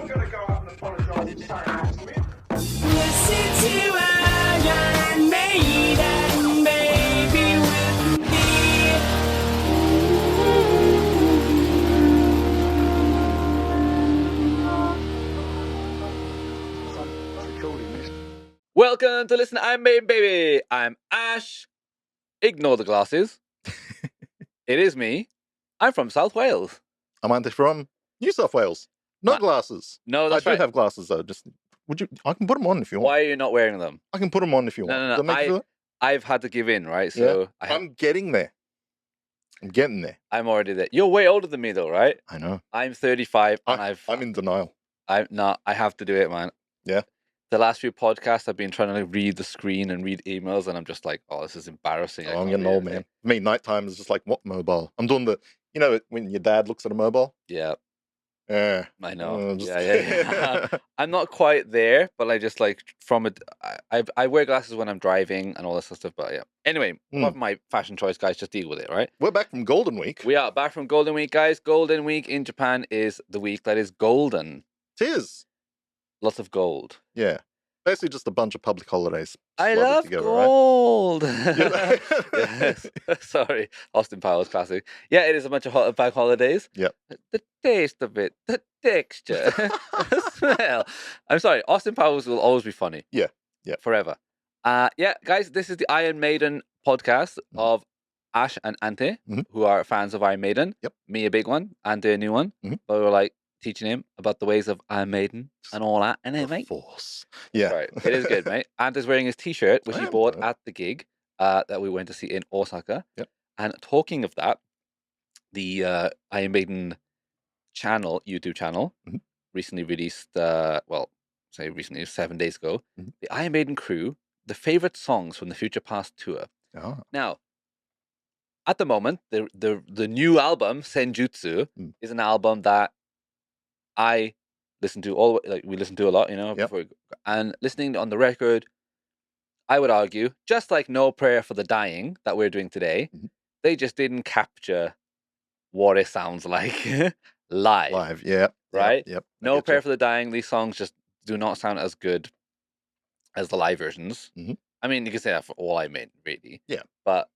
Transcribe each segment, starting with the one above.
gonna go out and apologise and say that to him. Listen to Iron Maiden, baby, with me. Welcome to Listen to Iron Maiden, baby. I'm Ash. Ignore the glasses. It is me. I'm from South Wales. I'm Andy from New South Wales. No Ma- glasses. No, I that's do right. have glasses though. Just would you? I can put them on if you want. Why are you not wearing them? I can put them on if you want. No. Does that make you feel it? I've had to give in, right? So I'm getting there. I'm getting there. I'm already there. You're way older than me, though, right? I know. I'm 35, and I'm in denial. I have to do it, man. Yeah. The last few podcasts, I've been trying to read the screen and read emails, and I'm just like, oh, this is embarrassing. I'm getting old, man. For me, nighttime is just like, what mobile? I'm doing when your dad looks at a mobile? Yeah. Yeah. I know. Just... Yeah. I'm not quite there, but I just like I wear glasses when I'm driving and all this sort of stuff. But yeah. Anyway, apart from my fashion choice, guys, just deal with it, right? We're back from Golden Week. We are back from Golden Week, guys. Golden Week in Japan is the week that is golden. Tis. Lots of gold. Yeah. Basically just a bunch of public holidays. I love together, gold. Right? Yes. Sorry. Austin Powers classic. Yeah, it is a bunch of bank holidays. Yep. The taste of it, the texture, the smell. I'm sorry. Austin Powers will always be funny. Yeah. Yeah. Forever. Yeah, guys, this is the Iron Maiden podcast of Ash and Ante, who are fans of Iron Maiden. Yep. Me, a big one. Ante, a new one. But we were like teaching him about the ways of Iron Maiden and all that. And then, mate. Force. Yeah. Right. It is good, mate. Ante's wearing his t-shirt, which he bought at the gig that we went to see in Osaka. Yep. And talking of that, the Iron Maiden channel, YouTube channel, recently released, recently, 7 days ago, the Iron Maiden crew, the favorite songs from the Future Past tour. Oh. Now, at the moment, the new album, Senjutsu, is an album that I listen to we listen to a lot, and listening on the record, I would argue, just like No Prayer for the Dying that we're doing today, they just didn't capture what it sounds like live. Live, yeah. Right? Yep. No Prayer for the Dying, these songs just do not sound as good as the live versions. I mean, you can say that for all I mean, really. Yeah. But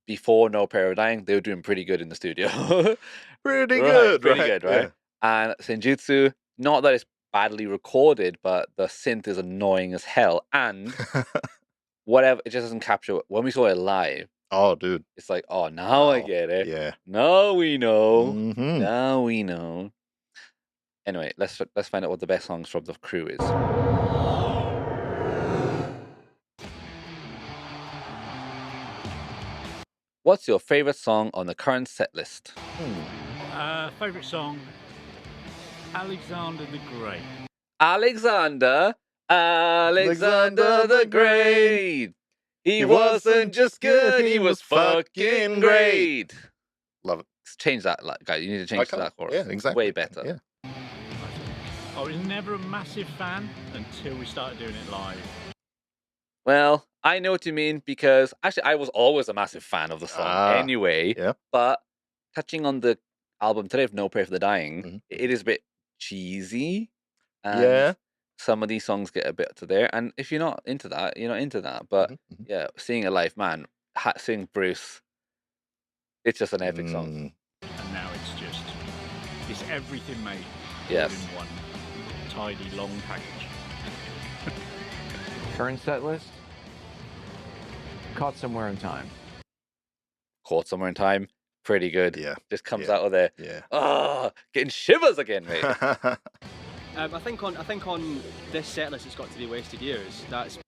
before No Prayer for the Dying, they were doing pretty good in the studio. Pretty good, right? Yeah. And Senjutsu, not that it's badly recorded, but the synth is annoying as hell. And whatever, it just doesn't capture. When we saw it live, oh, dude, it's like, oh, now I get it. Yeah. Now we know. Mm-hmm. Now we know. Anyway, let's find out what the best songs from the crew is. What's your favorite song on the current set list? Favorite song, Alexander the Great. Alexander the Great. He wasn't just good, he was fucking great. Love it. Change that, guys. You need to change that chorus. Yeah, exactly. Way better. Yeah. I was never a massive fan until we started doing it live. Well, I know what you mean, because actually I was always a massive fan of the song anyway. Yeah. But touching on the album today of No Prayer for the Dying, it is a bit cheesy. And some of these songs get a bit to there. And if you're not into that, you're not into that. But yeah, seeing it live, man, seeing Bruce, it's just an epic song. And now it's everything made yes. in one tidy long package. Current set list? Caught Somewhere in Time. Caught Somewhere in Time. Pretty good. Yeah. Just comes out of there. Yeah. Oh, getting shivers again, mate. I think on this set list, it's got to be Wasted Years. That's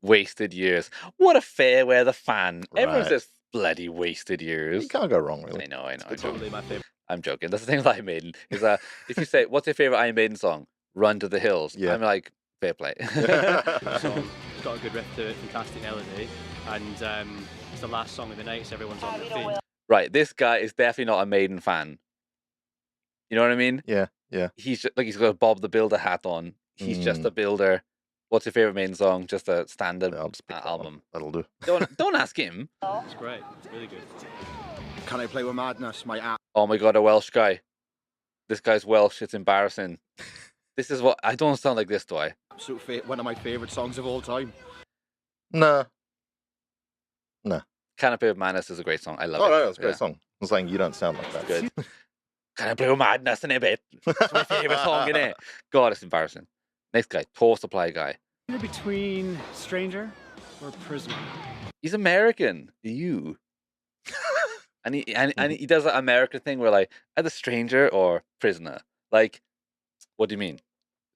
Wasted Years. What a fair weather fan. Right. Everyone says bloody Wasted Years. You can't go wrong, really. I know. totally my favorite. I'm joking. That's the thing with Iron Maiden. Is that if you say, what's your favorite Iron Maiden song? Run to the Hills. Yeah. I'm like, fair play. Song. It's got a good riff to it, fantastic melody, and it's the last song of the night, so everyone's on the theme. Right, this guy is definitely not a Maiden fan. You know what I mean? Yeah. He's just, he's got a Bob the Builder hat on. He's just a builder. What's your favorite Maiden song? Just a standard album. That'll do. Don't ask him. It's great. It's really good. Can I Play With Madness? My app. Oh my god, a Welsh guy. This guy's Welsh. It's embarrassing. This is what I don't sound like this, do I? One of my favourite songs of all time. Nah. Canopy of Madness is a great song. I love it. Oh no, it's a great Yeah. song. I'm saying you don't sound like that. Good. Canopy of Madness in a bit. It's my favorite song in it. God, it's embarrassing. Next guy, Tour Supply guy. Between stranger or prisoner. He's American. You. and he does that American thing where like either stranger or prisoner. Like, what do you mean?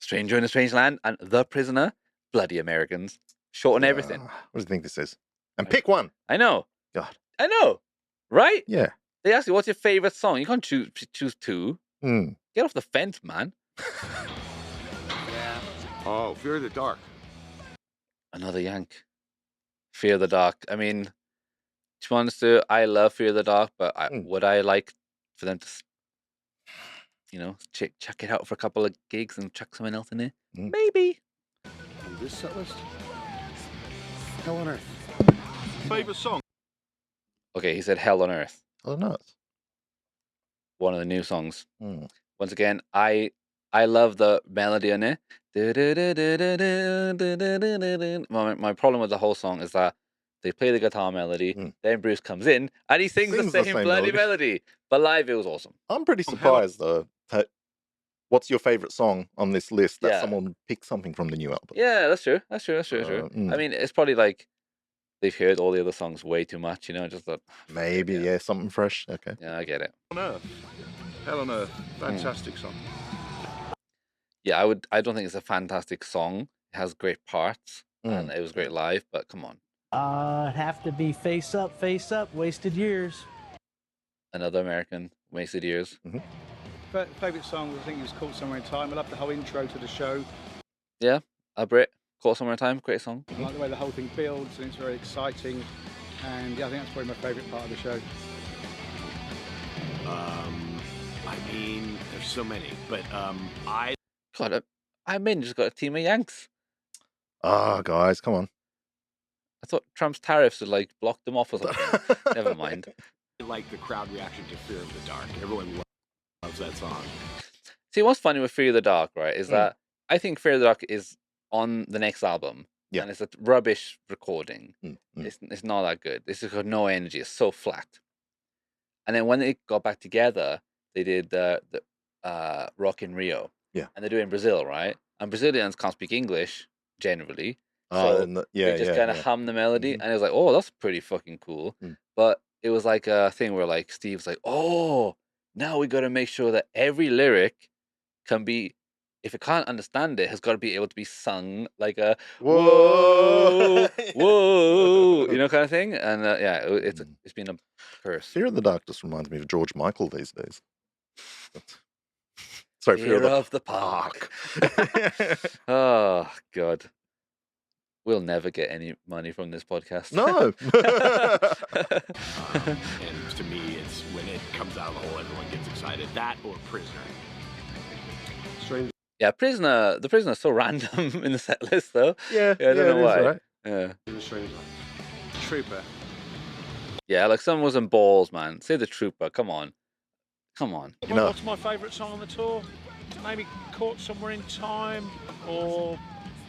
Stranger in a strange land and the prisoner? Bloody Americans. Shorten everything. What do you think this is? And pick one. I know. God. I know. Right? Yeah. They ask you, what's your favorite song? You can't choose two. Hmm. Get off the fence, man. Oh, Fear of the Dark. Another yank. Fear of the Dark. I mean, to be honest, I love Fear of the Dark, but would I like for them to, check it out for a couple of gigs and chuck someone else in there? Maybe. This set list? Hell on Earth. Favourite song? Okay, he said Hell on Earth. Oh no. One of the new songs. Once again, I love the melody in it. My problem with the whole song is that they play the guitar melody, then Bruce comes in and he sings the same bloody melody. But live, it was awesome. I'm pretty surprised though. What's your favorite song on this list that someone picked something from the new album? Yeah, that's true. That's true. I mean, it's probably like they've heard all the other songs way too much, just that. Maybe, something fresh. Okay. Yeah, I get it. On Earth. Hell on Earth. Fantastic song. Yeah, I don't think it's a fantastic song. It has great parts and it was great live, but come on. Have to be Face Up, Wasted Years. Another American, Wasted Years. Favourite song, I think it was Caught Somewhere in Time. I love the whole intro to the show. Yeah, a Brit, Caught Somewhere in Time, great song. I like the way the whole thing builds and it's very exciting. And yeah, I think that's probably my favourite part of the show. I mean, there's so many, but God, Maiden just got a team of Yanks. Ah, guys, come on. I thought Trump's tariffs would like block them off or something. Never mind. like the crowd reaction to Fear of the Dark. Everyone loves that song. See, what's funny with Fear of the Dark, right, is that I think Fear of the Dark is on the next album. Yeah. And it's a rubbish recording. It's not that good. It's got no energy. It's so flat. And then when they got back together, they did the Rock in Rio. Yeah. And they're doing Brazil, right? And Brazilians can't speak English generally. So they just kind of hum the melody. And it was like, oh, that's pretty fucking cool. But it was like a thing where like Steve's like, oh, now we got to make sure that every lyric can be, if it can't understand it, has got to be able to be sung like a whoa, whoa, kind of thing. And it's been a curse. Fear of the Dark just reminds me of George Michael these days. Sorry, Fear of the Park. Oh, God. We'll never get any money from this podcast. No. And to me, it's when it comes out of the hole, everyone gets excited. That or Prisoner. Strange. Yeah, Prisoner. The Prisoner's so random in the set list, though. Yeah, I don't know why. Right. Yeah. Trooper. Yeah, like someone was in balls, man. Say the Trooper. Come on. What's my favourite song on the tour? Maybe Caught Somewhere in Time or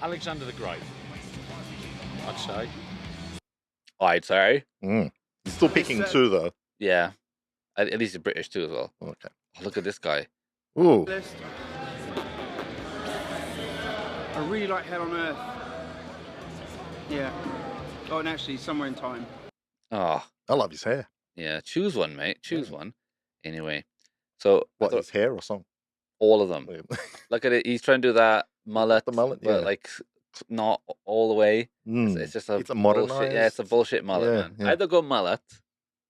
Alexander the Great. I'd say. Still picking two, though. Yeah. At least he's British, too, as well. Okay. Oh, look at this guy. Ooh. I really like Hell on Earth. Yeah. Oh, and actually, Somewhere in Time. Oh. I love his hair. Yeah, choose one, mate. Choose one. Anyway. So. What, his hair or song? All of them. Look at it. He's trying to do that mullet. The mullet, but like not all the way. It's just a modernized. bullshit. Yeah, it's a bullshit mullet, man. Yeah. Either go mullet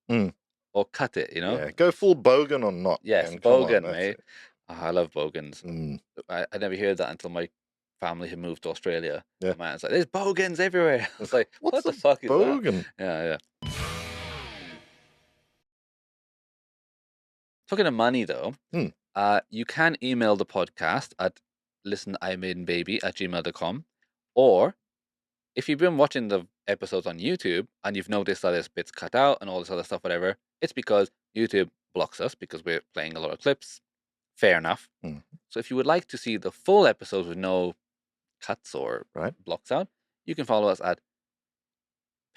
or cut it, Yeah, go full bogan or not. Yes, man. bogan, on, mate. Oh, I love bogans. I never heard that until my family had moved to Australia. Yeah. Man, it's like, there's bogans everywhere. It's like, what the fuck is bogan? that? Yeah. Talking of money, though, you can email the podcast at listenironmaidenbaby@gmail.com. Or if you've been watching the episodes on YouTube and you've noticed that there's bits cut out and all this other stuff, whatever, it's because YouTube blocks us because we're playing a lot of clips fair enough. Mhm. So if you would like to see the full episodes with no cuts or blocks out, you can follow us at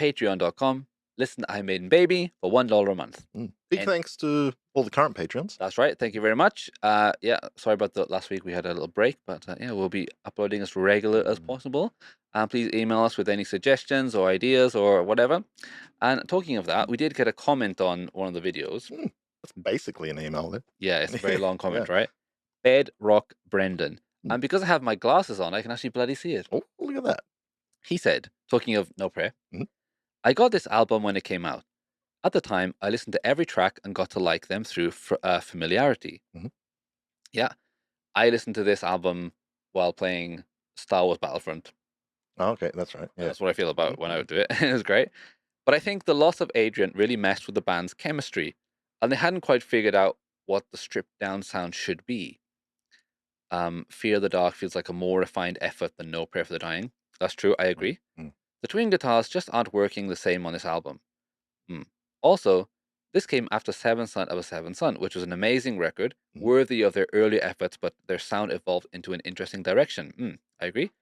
patreon.com. Listen to ironmaiden Baby for $1 a month. Big thanks to all the current patrons. That's right. Thank you very much. Yeah, sorry about the last week. We had a little break, but yeah, we'll be uploading as regular as possible. Please email us with any suggestions or ideas or whatever. And talking of that, we did get a comment on one of the videos. That's basically an email there. Yeah, it's a very long comment, right? Bedrock Brendan. And because I have my glasses on, I can actually bloody see it. Oh, look at that. He said, talking of No Prayer, I got this album when it came out. At the time, I listened to every track and got to like them through familiarity. Yeah, I listened to this album while playing Star Wars Battlefront. Oh, okay, that's right. Yeah. That's what I feel about when I would do it. It was great. But I think the loss of Adrian really messed with the band's chemistry, and they hadn't quite figured out what the stripped down sound should be. Fear the Dark feels like a more refined effort than No Prayer for the Dying. That's true, I agree. The twin guitars just aren't working the same on this album. Also, this came after Seventh Son of a Seventh Son, which was an amazing record, worthy of their earlier efforts, but their sound evolved into an interesting direction. I agree.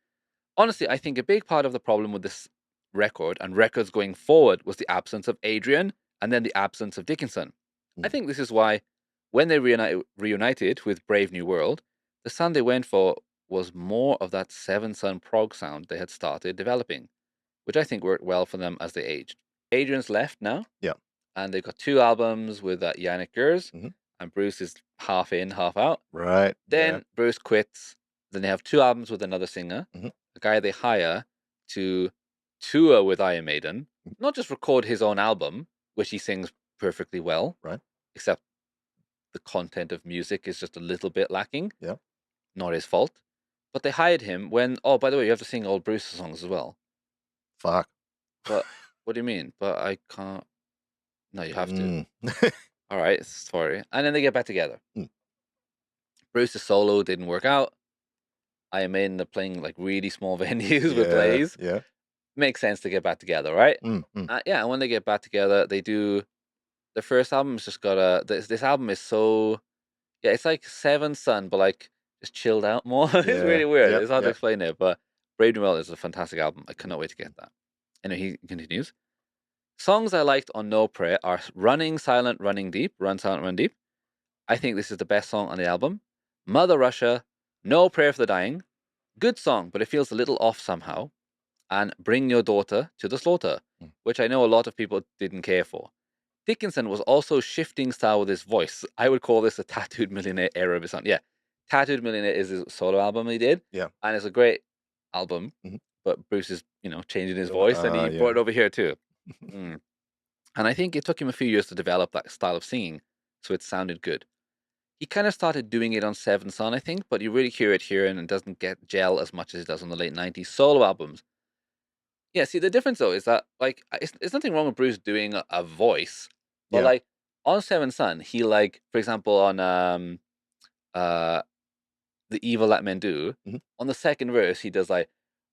Honestly, I think a big part of the problem with this record and records going forward was the absence of Adrian and then the absence of Dickinson. I think this is why, when they reunited with Brave New World, the sound they went for was more of that Seventh Son prog sound they had started developing, which I think worked well for them as they aged. Adrian's left now. Yeah. And they've got 2 albums with Yannick Gers, and Bruce is half in, half out. Right. Then Bruce quits. Then they have 2 albums with another singer, a guy they hire to tour with Iron Maiden, not just record his own album, which he sings perfectly well, right? Except the content of music is just a little bit lacking. Yeah. Not his fault. But they hired him when, oh, by the way, you have to sing old Bruce's songs as well. Fuck. But what do you mean? But I can't. No, you have to. All right, sorry. And then they get back together. Bruce's solo didn't work out. Iron Maiden are playing like really small venues with Blaze. Yeah. Makes sense to get back together, right? Yeah, and when they get back together, they do. The first album's just got a. This album is so. Yeah, it's like Seventh Son, but like just chilled out more. It's really weird. It's hard to explain it, but Brave New World is a fantastic album. I cannot wait to get that. Anyway, he continues. Songs I liked on No Prayer are Running Silent, Running Deep, Run Silent, Run Deep. I think this is the best song on the album. Mother Russia, No Prayer for the Dying. Good song, but it feels a little off somehow. And Bring Your Daughter to the Slaughter, which I know a lot of people didn't care for. Dickinson was also shifting style with his voice. I would call this a Tattooed Millionaire era of his song. Yeah, Tattooed Millionaire is his solo album he did. Yeah. And it's a great album, but Bruce is, changing his voice, and he brought it over here too. And I think it took him a few years to develop that style of singing, so it sounded good. He kind of started doing it on Seventh Son, I think, but you really hear it here, and it doesn't get gel as much as it does on the late 90s solo albums. Yeah, see, the difference, though, is that, like, it's nothing wrong with Bruce doing a voice, but, like, on Seventh Son, he, like, for example, on The Evil That Men Do, on the second verse, he does, like,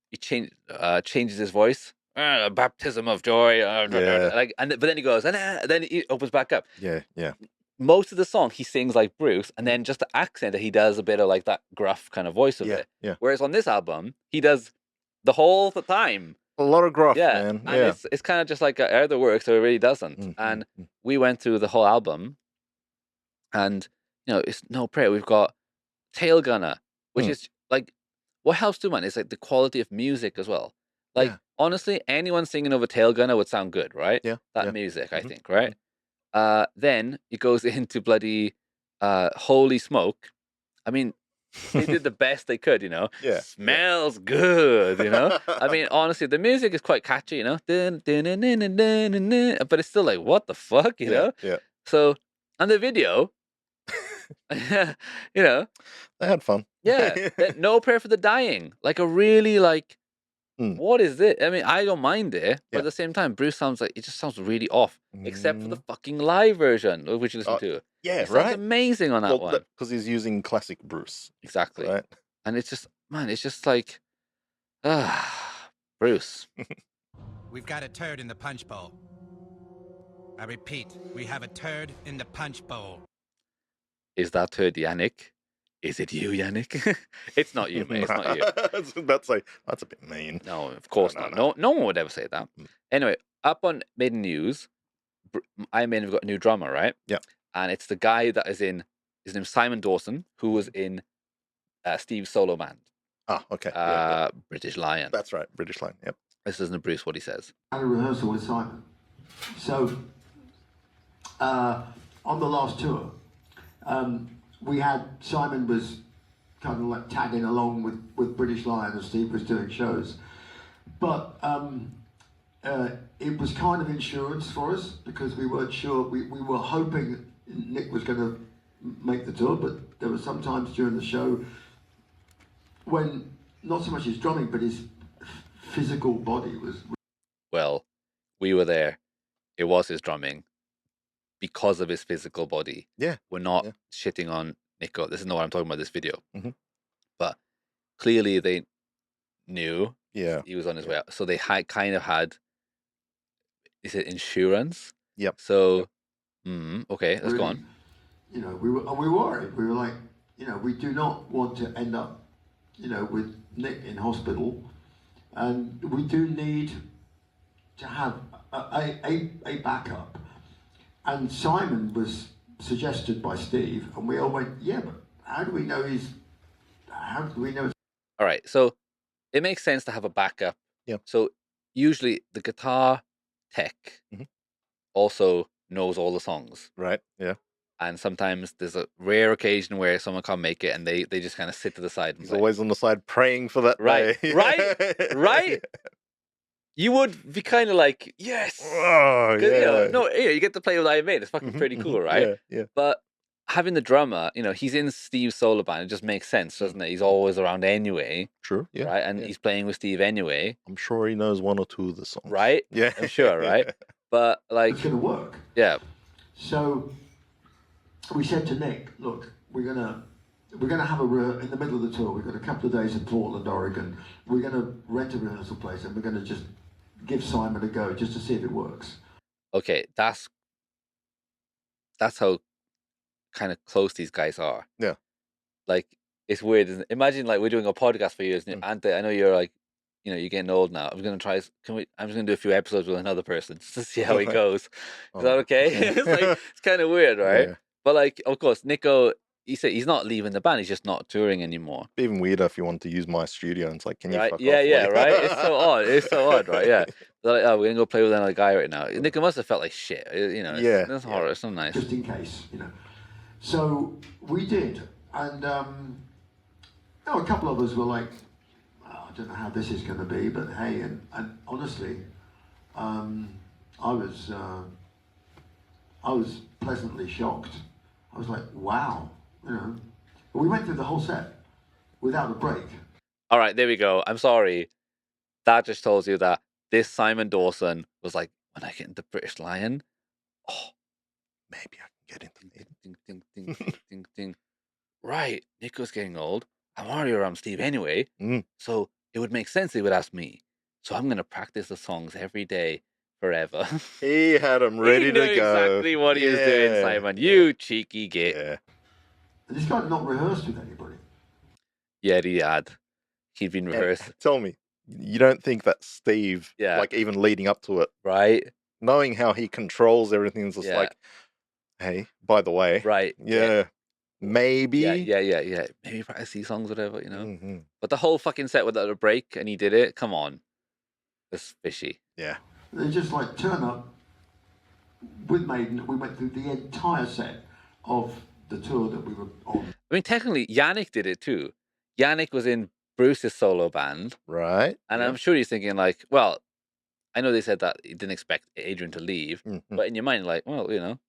he changes his voice. Baptism of joy, like, but then he goes, and then he opens back up. Yeah. Most of the song he sings like Bruce, and then just the accent that he does a bit of like that gruff kind of voice of it. Yeah. Whereas on this album, he does the whole time. A lot of gruff, man. And it's kind of just like it either works or it really doesn't. And we went through the whole album, and it's No Prayer. We've got Tail Gunner, which is like what helps too, man. Is like the quality of music as well. Like, honestly, anyone singing over Tail Gunner would sound good, right? Yeah. That music, I think, right? Then it goes into bloody Holy Smoke. I mean, they did the best they could, Yeah. Smells good, I mean, honestly, the music is quite catchy, but it's still like, what the fuck, Yeah. So, and the video, They had fun. yeah, No Prayer for the Dying, like a really like. What is it? I mean, I don't mind it, but at the same time, Bruce sounds like it just sounds really off, except for the fucking live version, which you listen to. Yeah, it sounds amazing on that one. Because he's using classic Bruce. Exactly. Right. And it's just, man, it's just like, Bruce. We've got a turd in the punch bowl. I repeat, we have a turd in the punch bowl. Is that turd Yannick? Is it you, Yannick? It's not you, mate. It's not you. I was about to say, that's a bit mean. No, of course not. No, no one would ever say that. Anyway, up on Maiden News, Iron Maiden have got a new drummer, right? Yeah. And it's the guy that is in, his name's Simon Dawson, who was in Steve's solo band. Ah, okay. British Lion. That's right, British Lion, yep. This isn't Bruce what he says. I had a rehearsal with Simon. So, on the last tour, we had, Simon was kind of like tagging along with British Lion as Steve was doing shows. But it was kind of insurance for us because we weren't sure, we were hoping Nick was going to make the tour, but there were some times during the show when not so much his drumming, but his physical body was... Well, we were there. It was his drumming because of his physical body. Yeah. We're not shitting on Nico. This is not what I'm talking about this video. Mhm. But clearly they knew he was on his way out. So they had kind of had, is it insurance? Yep. So, okay, let's go on. You know, we were worried. We were like, you know, we do not want to end up, you know, with Nick in hospital, and we do need to have a backup. And Simon was suggested by Steve, and we all went, yeah, but how do we know how do we know? All right, so it makes sense to have a backup. Yeah. So usually the guitar tech also knows all the songs. Right, yeah. And sometimes there's a rare occasion where someone can't make it and they just kind of sit to the side and He's play. always on the side praying for that Right, day. right? You would be kind of like, yes. Oh, 'Cause, yeah. you know, you get to play with Iron Maiden. It's fucking pretty cool, right? Yeah. But having the drummer, you know, he's in Steve's solo band. It just makes sense, doesn't it? He's always around anyway. True, yeah. Right? And he's playing with Steve anyway. I'm sure he knows one or two of the songs. Right? Yeah. I'm sure, right? But, like... It's going to work. Yeah. So we said to Nick, look, we're gonna have in the middle of the tour. We've got a couple of days in Portland, Oregon. We're gonna rent a rehearsal place, and we're gonna just give Simon a go just to see if it works. Okay, that's how kind of close these guys are. Yeah. Like, it's weird, isn't it? Imagine like we're doing a podcast for years, and Ante, I know you're like, you know, you're getting old now. I'm just gonna do a few episodes with another person just to see how it goes. Is that okay? It's kind of weird, right? Yeah. But like, of course, Nico, he said he's not leaving the band. He's just not touring anymore. Be even weirder if you want to use my studio and it's like, can you Right? fuck Yeah, off? yeah, Like- right. It's so odd. It's so odd, right? Yeah. They're like, oh, we're gonna go play with another guy right now. Nico must have felt like shit. You know, it's horror. It's not nice. Just in case, you know. So we did, and a couple of us were like, oh, I don't know how this is going to be, but hey, and honestly, I was pleasantly shocked. I was like, wow, you know. But we went through the whole set without a break. All right, there we go. I'm sorry. That just tells you that this Simon Dawson was like, when I get into British Lion, oh, maybe I can get into it. Ding, ding, ding, ding, ding, ding. Right, Nico's getting old. I'm already around Steve anyway, so it would make sense they would ask me. So I'm going to practice the songs every day forever. He had them ready He to knew go. exactly what he was doing, Simon. You cheeky git. Yeah. This guy had not rehearsed with anybody. Yeah, he had. He'd been And rehearsed. tell me, you don't think that Steve, like even leading up to it, right? Knowing how he controls everything, is just like, hey, by the way, right? Maybe, yeah. Maybe practice these songs, whatever, you know. But the whole fucking set without a break, and he did it. Come on, it's fishy. Yeah. They just like turn up with Maiden. We went through the entire set of the tour that we were on. I mean, technically, Yannick did it too. Yannick was in Bruce's solo band, right? And I'm sure he's thinking like, well, I know they said that he didn't expect Adrian to leave, but in your mind, like, well, you know,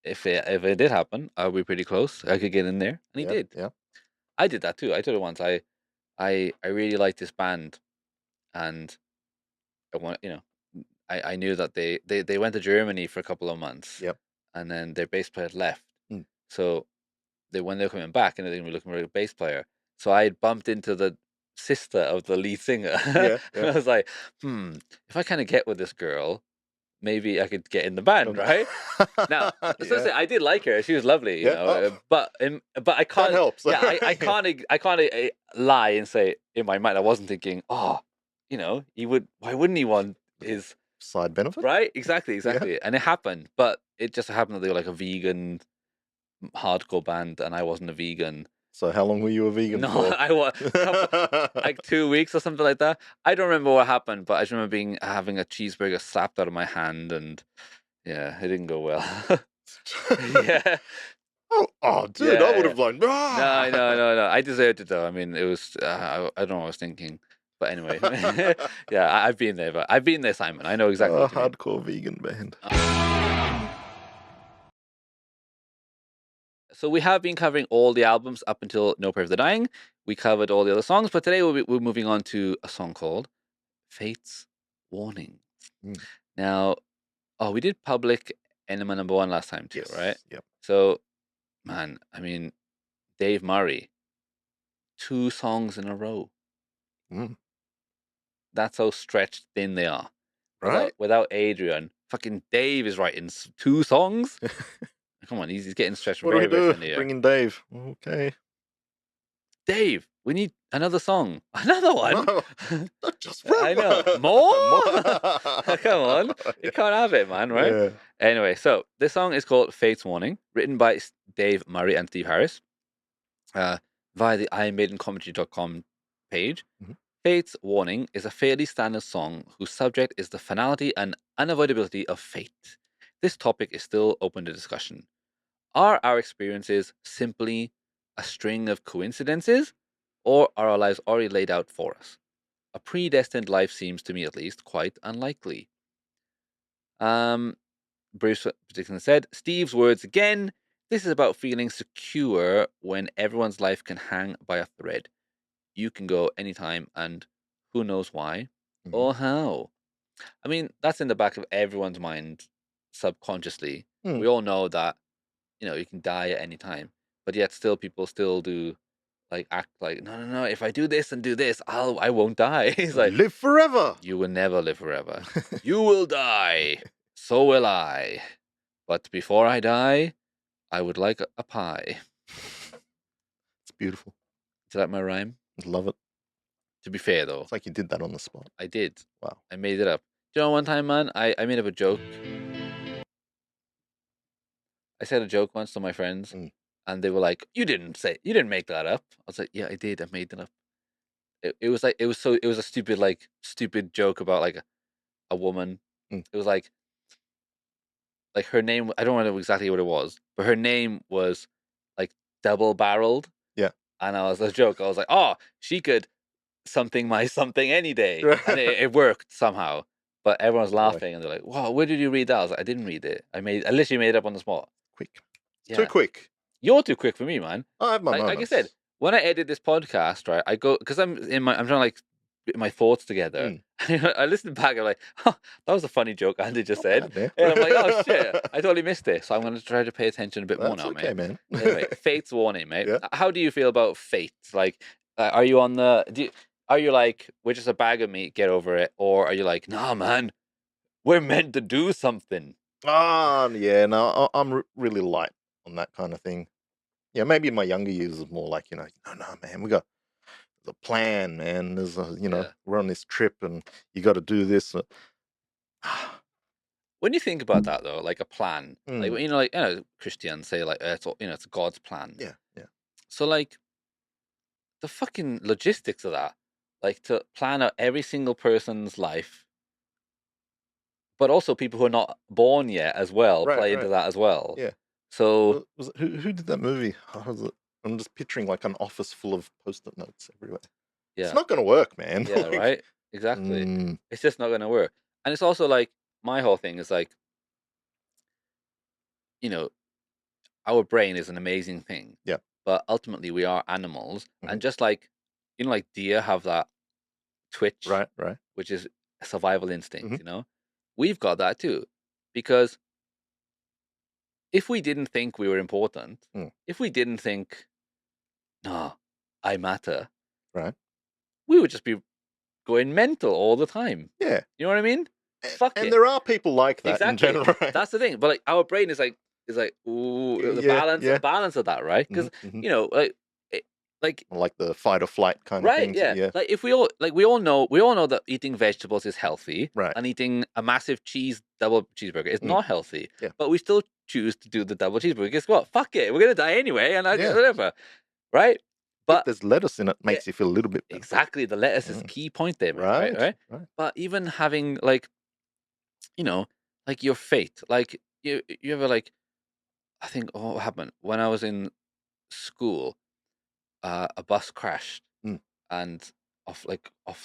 if it did happen, I'll be pretty close. I could get in there, and he did. Yeah, I did that too. I did it once. I really liked this band, and I want, you know, I knew that they went to Germany for a couple of months. Yep. And then their bass player had left. So when they were coming back, and they were looking for a bass player. So I had bumped into the sister of the lead singer. Yeah. And I was like, if I kind of get with this girl, maybe I could get in the band, right? Now, so say, I did like her. She was lovely, you know. But I can't. That helps. I can't lie and say in my mind I wasn't thinking, oh, you know, why wouldn't he want his side benefit? Right? Exactly. And it happened, but it just happened that they were like a vegan hardcore band, and I wasn't a vegan. So how long were you a vegan No, for? I was like 2 weeks or something like that. I don't remember what happened, but I just remember having a cheeseburger slapped out of my hand, and yeah, it didn't go well. Yeah. Oh, dude, I would have like. No. I deserved it though. I mean, it was. I don't know what I was thinking, but anyway, yeah, I've been there. But I've been there, Simon. I know exactly. What you mean. Hardcore vegan band. So we have been covering all the albums up until No Prayer for the Dying. We covered all the other songs, but today we're moving on to a song called Fate's Warning. Now, we did Public Enema #1 last time too, right? Yep. So, man, I mean, Dave Murray, 2 songs in a row. That's how stretched thin they are. Right. Without Adrian, fucking Dave is writing 2 songs. Come on, he's getting stretched very thin here. Bring in Dave. Okay. Dave, we need another song. Another one? No, not just I know. More? Come on. You can't have it, man, right? Yeah. Anyway, so this song is called Fate's Warning, written by Dave Murray and Steve Harris via the ironmaidencommentary.com page. Fate's Warning is a fairly standard song whose subject is the finality and unavoidability of fate. This topic is still open to discussion. Are our experiences simply a string of coincidences, or are our lives already laid out for us? A predestined life seems, to me at least, quite unlikely. Bruce Dixon said, Steve's words again, this is about feeling secure when everyone's life can hang by a thread. You can go anytime, and who knows why or how. I mean, that's in the back of everyone's mind subconsciously. We all know that, you know, you can die at any time, but yet still people still do act like, no, if I do this and do this, I won't die. He's like, live forever. You will never live forever. You will die. So will I. But before I die, I would like a pie. It's beautiful. Do you like my rhyme? Love it. To be fair, though. It's like you did that on the spot. I did. Wow. I made it up. Do you know, one time, man, I made up a joke. I said a joke once to my friends, and they were like, you didn't make that up. I was like, yeah, I did. I made it up. It was a stupid joke about like a woman. It was like her name, I don't know exactly what it was, but her name was like double barreled. Yeah. And I was a joke. I was like, oh, she could something my something any day. And it worked somehow. But everyone's laughing and they're like, wow, where did you read that? I was like, I didn't read it. I literally made it up on the spot. Quick. Yeah. Too quick. You're too quick for me, man. I have my moments. Like I said, when I edit this podcast, right, I go, because I'm trying to like get my thoughts together. I listen back, I'm like, oh, that was a funny joke Andy just said. Bad, and I'm like, oh shit, I totally missed it. So I'm going to try to pay attention a bit more now, okay, man. man. Anyway, Fate's Warning, mate. Yeah. How do you feel about fate? Like, are you on the, are you like, we're just a bag of meat, get over it? Or are you like, nah, man, we're meant to do something? Yeah, no, I'm really light on that kind of thing. Yeah, maybe in my younger years is more like, no, man, we got the plan, man. There's we're on this trip and you got to do this. When you think about that though, like a plan, like Christians say like it's God's plan. Yeah. So like the fucking logistics of that, like to plan out every single person's life, but also people who are not born yet as well play into that as well. Yeah. So who did that movie? I'm just picturing like an office full of post-it notes everywhere. Yeah. It's not going to work, man. Yeah, right. Exactly. It's just not going to work. And it's also like my whole thing is like, our brain is an amazing thing. Yeah. But ultimately we are animals, and just like like deer have that twitch, right, which is a survival instinct. We've got that too, because if we didn't think we were important, if we didn't think, no, I matter, right, we would just be going mental all the time. Yeah. You know what I mean? fuck And it. there are people like that Exactly. in general. Right? That's the thing. But like our brain is like ooh, the balance of that, right? Because you know, like the fight or flight kind of right, things. yeah. Like if we all know that eating vegetables is healthy, Right. and eating a massive double cheeseburger is not healthy. Yeah. But we still choose to do the double cheeseburger. Guess what? Fuck it, we're gonna die anyway, and Yeah. whatever, right? But if there's lettuce in it, makes you feel a little bit better. exactly, the lettuce is key point there, man, right? But even having like, you know, like your fate, like you ever like, I think what happened when I was in school, a bus crashed and off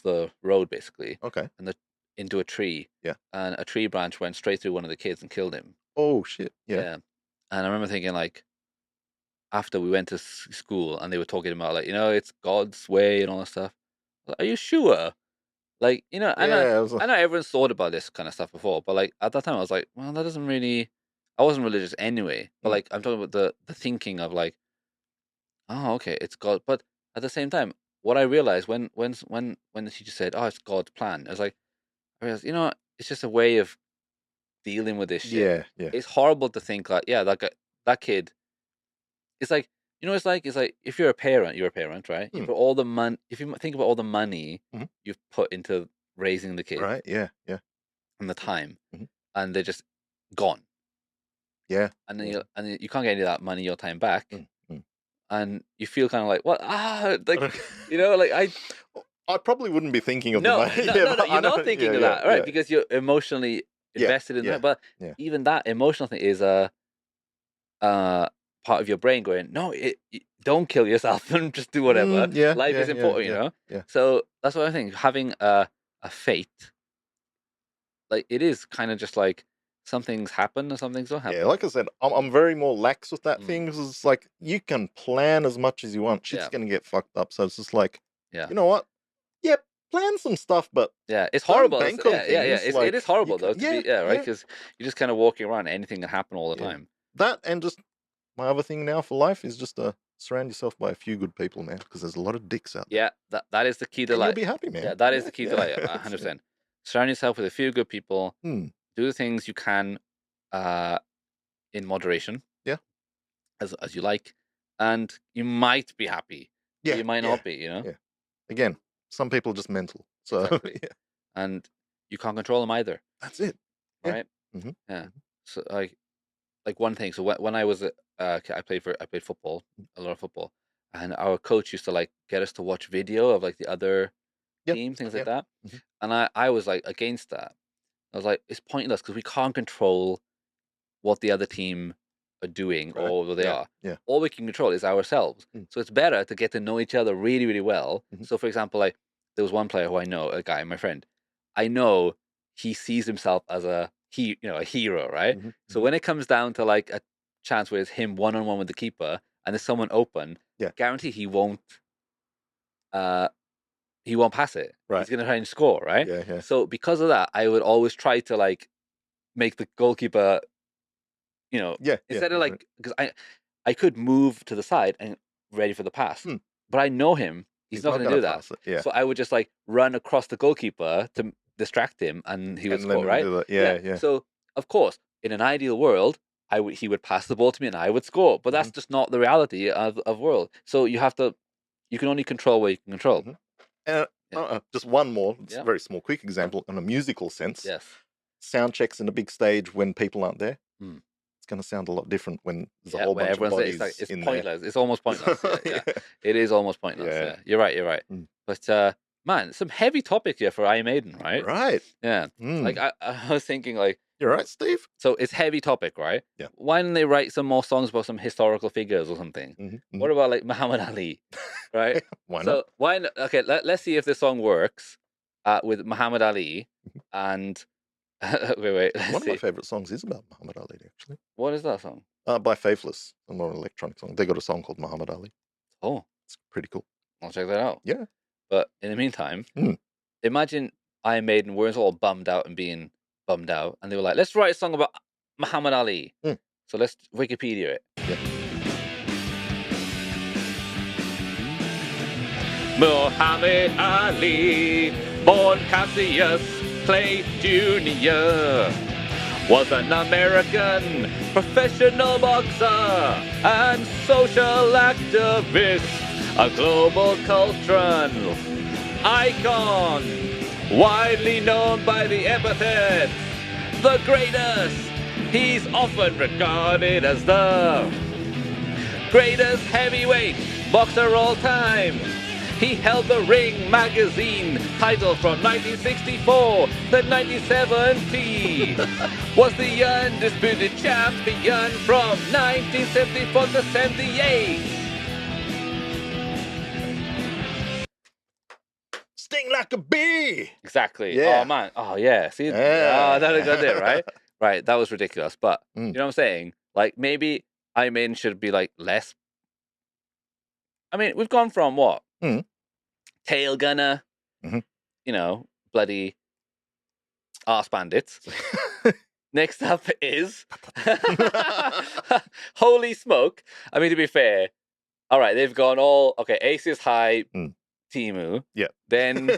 the road basically. Okay. And into a tree. Yeah. And a tree branch went straight through one of the kids and killed him. Oh shit. Yeah. And I remember thinking like, after we went to school and they were talking about like, you know, it's God's way and all that stuff. Like, are you sure? Like, you know, I know everyone's thought about this kind of stuff before, but like at that time I was like, well, that doesn't really. I wasn't religious anyway, but like I'm talking about the thinking of like, oh, okay, it's God. But at the same time, what I realized when the teacher said, "Oh, it's God's plan," I realized, you know, it's just a way of dealing with this shit. Yeah. It's horrible to think like, yeah, that kid. It's like, you know, it's like if you're a parent, right? You put all the money. If you think about all the money you've put into raising the kid, Right. Yeah. and the time, and they're just gone. Yeah. And then you can't get any of that money or time back. And you feel kind of like, what? Like, you know, like I probably wouldn't be thinking of the money. No, you're not thinking of that, right? Because you're emotionally invested in that. But even that emotional thing is a part of your brain going, no, don't kill yourself and just do whatever. Life is important, you know? Yeah. So that's what I think. Having a fate, like it is kind of just like some things happen and some things don't happen. Yeah, like I said, I'm very more lax with that thing. It's like you can plan as much as you want. Shit's gonna get fucked up. So it's just like, you know what? Yeah, plan some stuff, but it's horrible. Bank on things. It is horrible though. Right? Yeah. Because you're just kind of walking around. Anything can happen all the time. That and just my other thing now for life is just to surround yourself by a few good people, man. Because there's a lot of dicks out there. Yeah, that is the key to and life. You'll be happy, man. Yeah, that is the key to life. 100%. Surround yourself with a few good people. Do the things you can. In moderation, as you like, and you might be happy. Yeah, you might not be. You know. Yeah. Again, some people are just mental. So exactly. And you can't control them either. That's it. Right. Yeah. So like one thing. So when I was I played football, a lot of football, and our coach used to like get us to watch video of like the other team, things like that. And I was like against that. I was like, it's pointless because we can't control what the other team are doing or what they are. Yeah. All we can control is ourselves. So it's better to get to know each other really, really well. So for example, like there was one player who I know, a guy, my friend. I know he sees himself as a hero, right? So when it comes down to like a chance where it's him one-on-one with the keeper and there's someone open, guarantee he won't pass it. Right. He's gonna try and score, right? Yeah. So because of that, I would always try to like make the goalkeeper, you know, instead of like, because I could move to the side and ready for the pass, but I know him. He's not going to do that. So I would just like run across the goalkeeper to distract him, and he would score, right? Yeah. So of course, in an ideal world, he would pass the ball to me and I would score, but that's just not the reality of world. So you can only control what you can control. And just one more, it's a very small, quick example in a musical sense. Yes. Sound checks in a big stage when people aren't there. It's going to sound a lot different when there's a whole bunch of bodies it's in pointless. there. It's almost pointless. It is almost pointless. Yeah. You're right. But man, some heavy topic here for Iron Maiden, right? Right. Yeah. Like I was thinking, like, you're right, Steve. So it's heavy topic, right? Yeah. Why don't they write some more songs about some historical figures or something? What about like Muhammad Ali, right? Why not? So why not? Okay, let's see if this song works with Muhammad Ali and. wait. One of my favorite songs is about Muhammad Ali, actually. What is that song? By Faithless, a more electronic song. They got a song called Muhammad Ali. Oh, it's pretty cool. I'll check that out. Yeah. But in the meantime, imagine Iron Maiden were all bummed out and being bummed out, and they were like, "Let's write a song about Muhammad Ali." So let's Wikipedia it. Yeah. Muhammad Ali, born Cassius Clay Jr. was an American professional boxer and social activist, a global cultural icon, widely known by the epithet the greatest. He's often regarded as the greatest heavyweight boxer all time. He held the Ring magazine title from 1964 to 1970. Was the undisputed champion from 1974 to 78. Sting like a bee. Exactly. Yeah. Oh man. Oh yeah. See. Yeah. Oh, that got it right. Right. That was ridiculous. But you know what I'm saying? Like maybe I'm in should be like less. I mean, we've gone from what? Tail gunner. You know, bloody arse bandits. Next up is holy smoke. I mean, to be fair, all right, they've gone all okay. Aces High, Timu. Yeah. Then,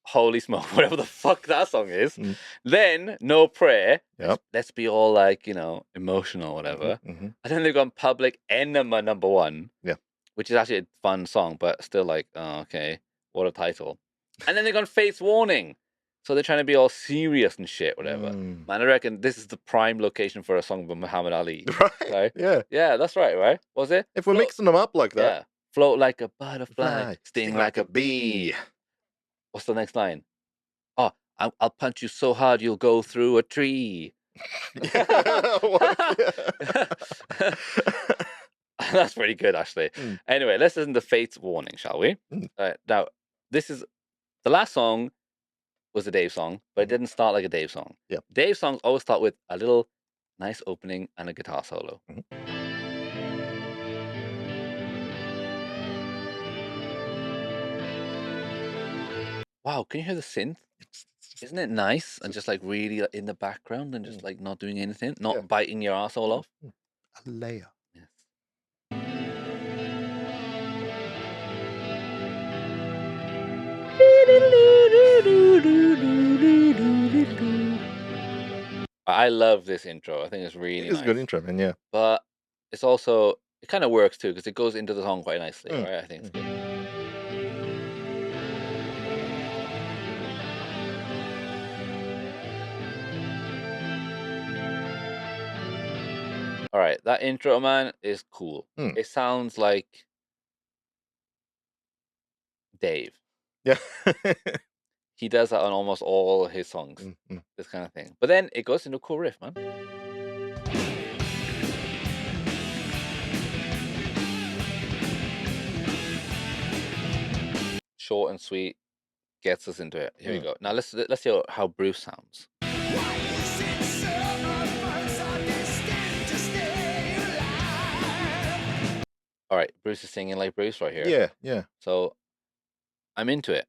holy smoke, whatever the fuck that song is. Then No Prayer. Yep. Let's be all like emotional, whatever. And then they've gone Public Enema #1. Yeah. Which is actually a fun song, but still like, oh, okay, what a title. And then they've gone Fate's Warning. So they're trying to be all serious and shit, whatever. Man, I reckon this is the prime location for a song by Muhammad Ali. Right? Yeah. Yeah, that's right? Was it? If we're mixing them up like that. Yeah. Float like a butterfly, Fly, sting like a bee. What's the next line? Oh, I'll punch you so hard you'll go through a tree. That's pretty good, actually. Anyway, let's listen to Fate's Warning, shall we? Now, this is the last song was a Dave song, but it didn't start like a Dave song. Yeah. Dave songs always start with a little nice opening and a guitar solo. Wow, can you hear the synth? Isn't it nice and just like really in the background and just like not doing anything, not biting your asshole off? A layer. Yes. I love this intro. I think it's really It's nice. a good intro, man. Yeah. But it's also, it kind of works too because it goes into the song quite nicely, right? I think it's good. All right, that intro, man, is cool. It sounds like Dave. Yeah. He does that on almost all his songs, this kind of thing. But then it goes into a cool riff, man. Short and sweet, gets us into it. Here we go. Now let's hear how Bruce sounds. All right, Bruce is singing like Bruce right here. Yeah, yeah. So I'm into it.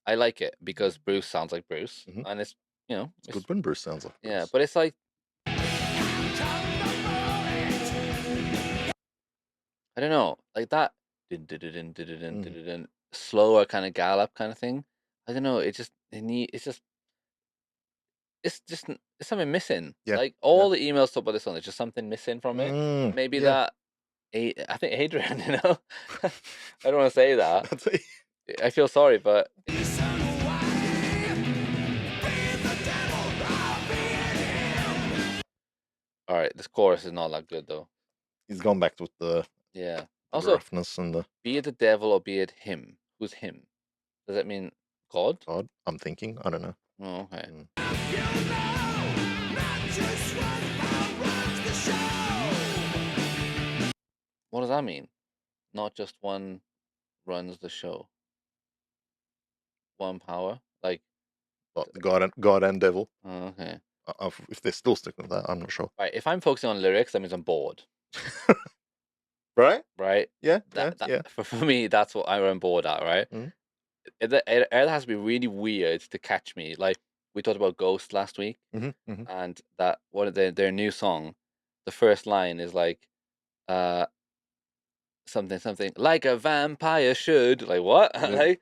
I like it because Bruce sounds like Bruce, and it's it's good when Bruce sounds like Bruce. Yeah, but it's like I don't know, like that slower kind of gallop kind of thing. I don't know. It's something missing. Yeah. Like all the emails talk about this song, there's just something missing from it. Maybe that. I think Adrian. I don't want to say that. I feel sorry, but. All right, this chorus is not that good though. He's gone back with the Also, roughness and the be it the devil or be it him. Who's him? Does that mean God? God. I'm thinking. I don't know. Oh, okay. What does that mean? Not just one runs the show. One power, like God and devil. Oh, okay. If they're still sticking with that, I'm not sure. Right. If I'm focusing on lyrics, that means I'm bored. Right? Right. Yeah. For me, that's what I'm bored at. Right. It either has to be really weird to catch me. Like we talked about Ghost last week, and that one of their new song, the first line is like, something like a vampire should. Like what? Like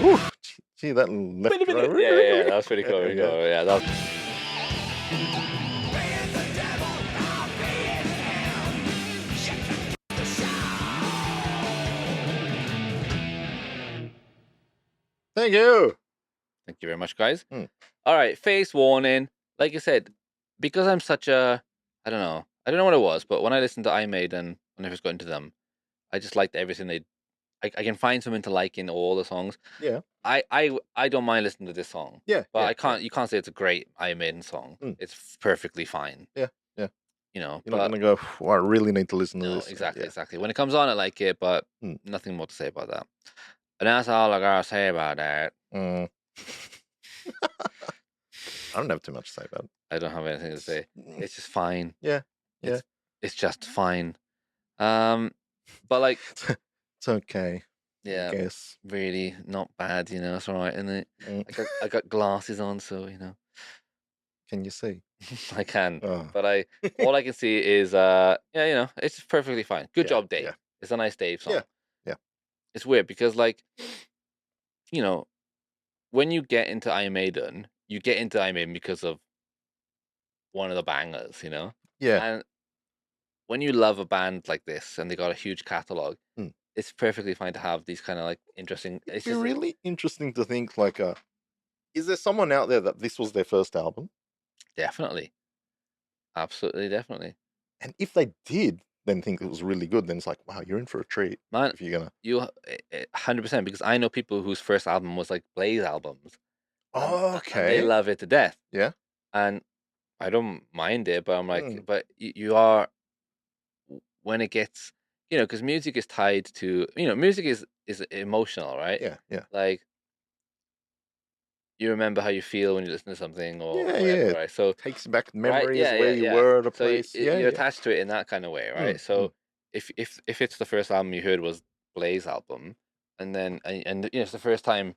Ooh, gee, that left. Yeah, that was pretty cool. Pretty cool. Yeah, that was... Thank you. Thank you very much, guys. All right, face warning. Like I said, because I'm such a, I don't know what it was, but when I listened to iMaiden, when I first got into them, I just liked everything they. I can find something to like in all the songs. Yeah. I don't mind listening to this song. Yeah. But I can't. You can't say it's a great iMaiden song. It's perfectly fine. Yeah. Yeah. You know, you're not gonna go. Oh, I really need to listen to this. Exactly. When it comes on, I like it, but nothing more to say about that. And that's all I gotta say about that. I don't have too much to say about it. I don't have anything to say. It's just fine. Yeah. It's just fine. But like, it's okay. Yeah. I guess. Really not bad. You know, it's all right, isn't it? I got glasses on, so you know. Can you see? I can, but all I can see is yeah, you know, it's perfectly fine. Good job, Dave. Yeah. It's a nice Dave song. Yeah. It's weird because, like, you know, when you get into iMaiden, you get into iMaiden because of one of the bangers, you know? Yeah. And when you love a band like this and they got a huge catalog, it's perfectly fine to have these kind of like interesting. It's really interesting to think like, is there someone out there that this was their first album? Definitely. Absolutely, definitely. And if they did then think it was really good, then it's like, wow, you're in for a treat. Man, if you're gonna. You 100%, because I know people whose first album was like Blaze albums. Oh, okay. And they love it to death. Yeah. And I don't mind it, but I'm like, but you are, when it gets, you know, because music is tied to, you know, music is emotional, right? Yeah. Like, you remember how you feel when you listen to something, or whatever, right? So takes you back memories where you were at a place. So you're attached to it in that kind of way, right? So if it's the first album you heard was Blaze album, and then and you know, it's the first time.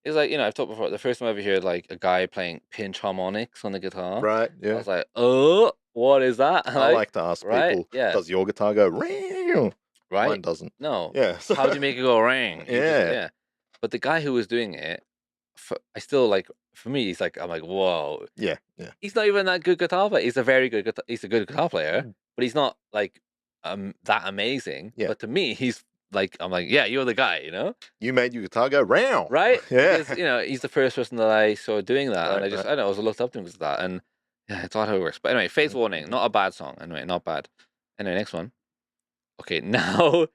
It's like, you know, I've talked before. The first time I ever heard like a guy playing pinch harmonics on the guitar, right? Yeah. I was like, oh, what is that? I like to ask people, does your guitar go ring? Right? Mine doesn't. No. Yeah. How do you make it go ring? Yeah. But the guy who was doing it, I still like. For me, he's like, I'm like, whoa. Yeah. He's not even that good guitar player. He's a very good guitar. He's a good guitar player, but he's not like that amazing. Yeah. But to me, he's like, I'm like, yeah, you're the guy. You know. You made your guitar go round. Right. Yeah. Because, you know, he's the first person that I saw doing that, and I don't know, I was looked up to him because of that, and yeah, it's all how it works. But anyway, Faith Warning, not a bad song. Anyway, not bad. Anyway, next one. Okay, now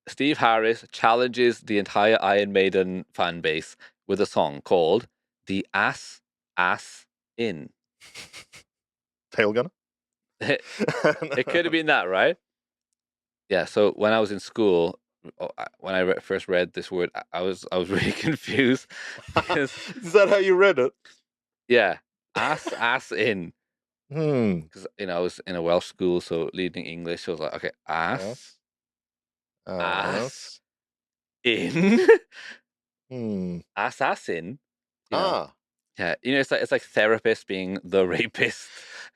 Steve Harris challenges the entire Iron Maiden fan base with a song called "The Ass In." Tail gunner? It could have been that, right? Yeah. So when I was in school, when I first read this word, I was really confused. Is that how you read it? Yeah, ass in. Because you know, I was in a Welsh school, so leading English, so I was like, okay, ass in. Assassin. You know? Yeah, you know, it's like therapist being the rapist.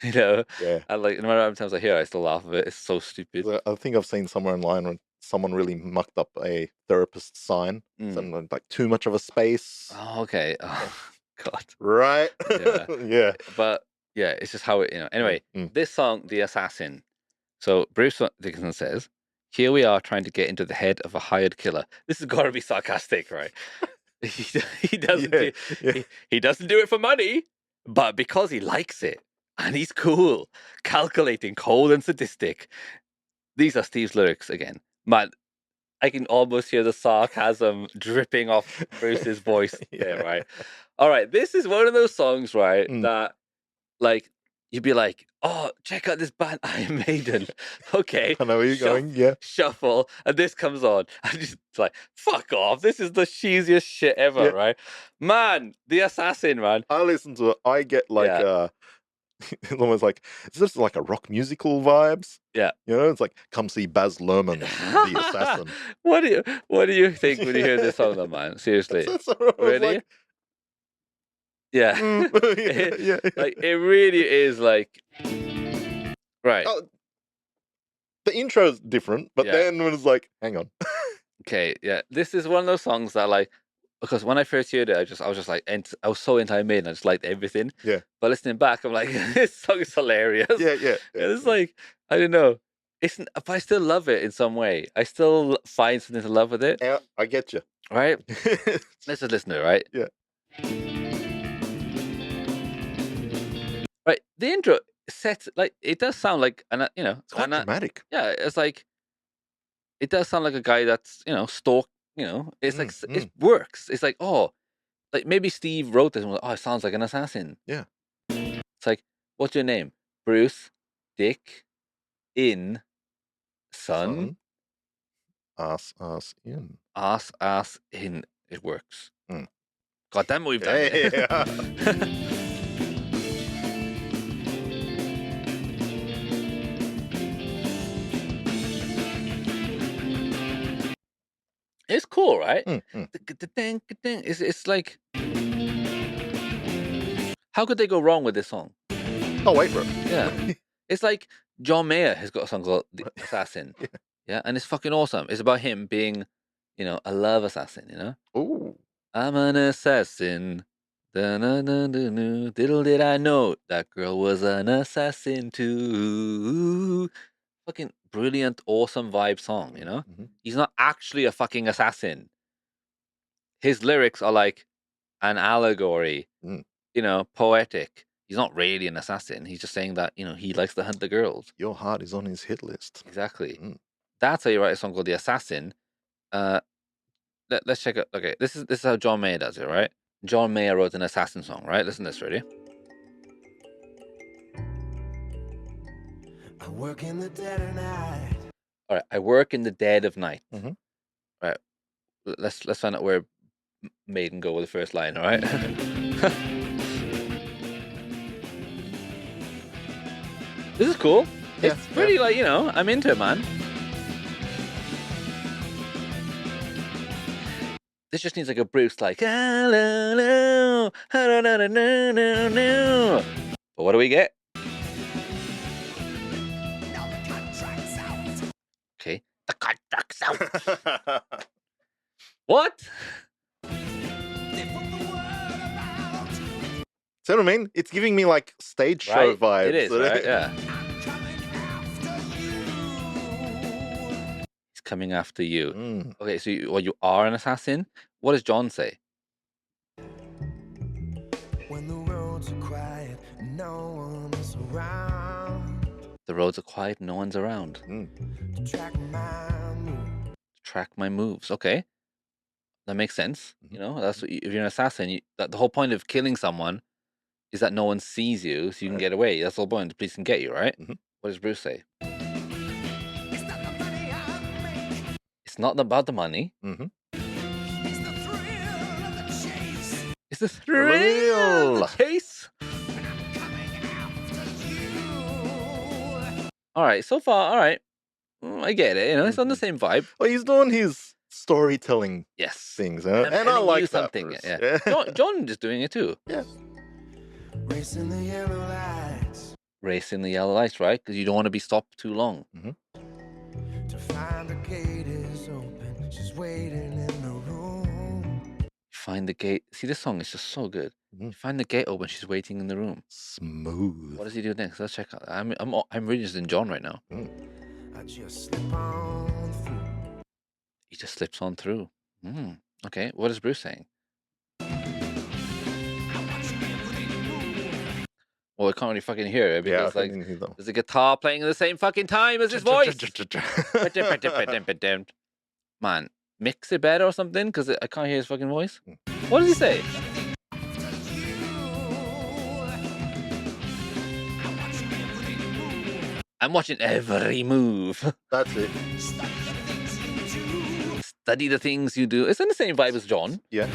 You know, and like no matter how many times I hear it, I still laugh at it. It's so stupid. I think I've seen somewhere online when someone really mucked up a therapist sign, something like too much of a space. Oh, okay. Oh, God. Right. Yeah. But yeah, it's just how it, you know. Anyway, this song, "The Assassin." So Bruce Dickinson says, "Here we are trying to get into the head of a hired killer." This has got to be sarcastic, right? He doesn't he doesn't do it for money, but because he likes it. And he's cool, calculating, cold, and sadistic. These are Steve's lyrics again. Man, I can almost hear the sarcasm dripping off Bruce's voice there, right? All right, this is one of those songs, right, that, like, you'd be like, oh, check out this band, Iron Maiden. Okay. I know where you're going, yeah. Shuffle, and this comes on. I'm just like, fuck off. This is the cheesiest shit ever, right? Man, The Assassin, man. I listen to it. I get like, it's almost like, is this like a rock musical vibes? Yeah. You know, it's like, come see Baz Luhrmann, The Assassin. What do you think when you hear this song, though, man? Seriously. Really? Like, yeah. Yeah. Like, it really is like, right. The intro's different, but then when it's like, hang on. Okay, yeah. This is one of those songs that like, because when I first heard it, I was just like, I was so into Iron Maiden. I just liked everything. Yeah. But listening back, I'm like, this song is hilarious. Yeah. It's like, I don't know. But I still love it in some way. I still find something to love with it. Yeah, I get you. Right? Let's just listen to it, right? Yeah. Right. The intro sets like it does sound like, and It's quite dramatic. Yeah, it's like it does sound like a guy that's stalk. It's like it works. It's like like maybe Steve wrote this and was like, it sounds like an assassin. Yeah. It's like, what's your name? Bruce, Dick, in, son. Ass in. Ass in. It works. God damn it, we've done it. Yeah. It's cool, right? It's like, how could they go wrong with this song? Oh, wait for it. Yeah. It's like John Mayer has got a song called The Assassin. Yeah, and it's fucking awesome. It's about him being, a love assassin, Ooh. I'm an assassin. Little did I know that girl was an assassin too. Fucking brilliant, awesome vibe song, He's not actually a fucking assassin. His lyrics are like an allegory, poetic. He's not really an assassin. He's just saying that, he likes to hunt the girls. Your heart is on his hit list. Exactly. That's how you write a song called The Assassin. Let's check it. Okay, this is how John Mayer does it, right? John Mayer wrote an assassin song, right? Listen to this, ready? I work in the dead of night. All right, I work in the dead of night. Mm-hmm. All right, let's find out where Maiden go with the first line. All right. This is cool. Yeah, It's pretty like I'm into it, man. This just needs like a Bruce like. But what do we get? Okay, the contract's out. What? See what I mean? It's giving me like stage show vibes. It is, right? Yeah. He's coming after you. Okay, so you are an assassin. What does John say? When the roads are quiet, no one is around. The roads are quiet, no one's around. To track my moves. Okay, that makes sense. That's what if you're an assassin. The whole point of killing someone is that no one sees you, so you can get away. That's the whole point. The police can get you, right? What does Bruce say? It's not about the money. It's the thrill of the chase. All right, so far, all right. I get it. It's on the same vibe. Well, he's doing his storytelling And things, I like that. Something. Yeah. John is doing it too. Yeah. Racing the yellow lights. Racing the yellow lights, right? Because you don't want to be stopped too long. To find the gate is open. She's waiting in the room. Find the gate. See, this song is just so good. You find the gate open. She's waiting in the room. Smooth. What does he do next? Let's check out. I'm really just in John right now. I just slip on through. He just slips on through. Okay. What is Bruce saying? Well, I can't really fucking hear it because there's a guitar playing at the same fucking time as his voice. Man, mix it better or something because I can't hear his fucking voice. What does he say? I'm watching every move. That's it. Study the things you do. It's in the same vibe as John. Yeah.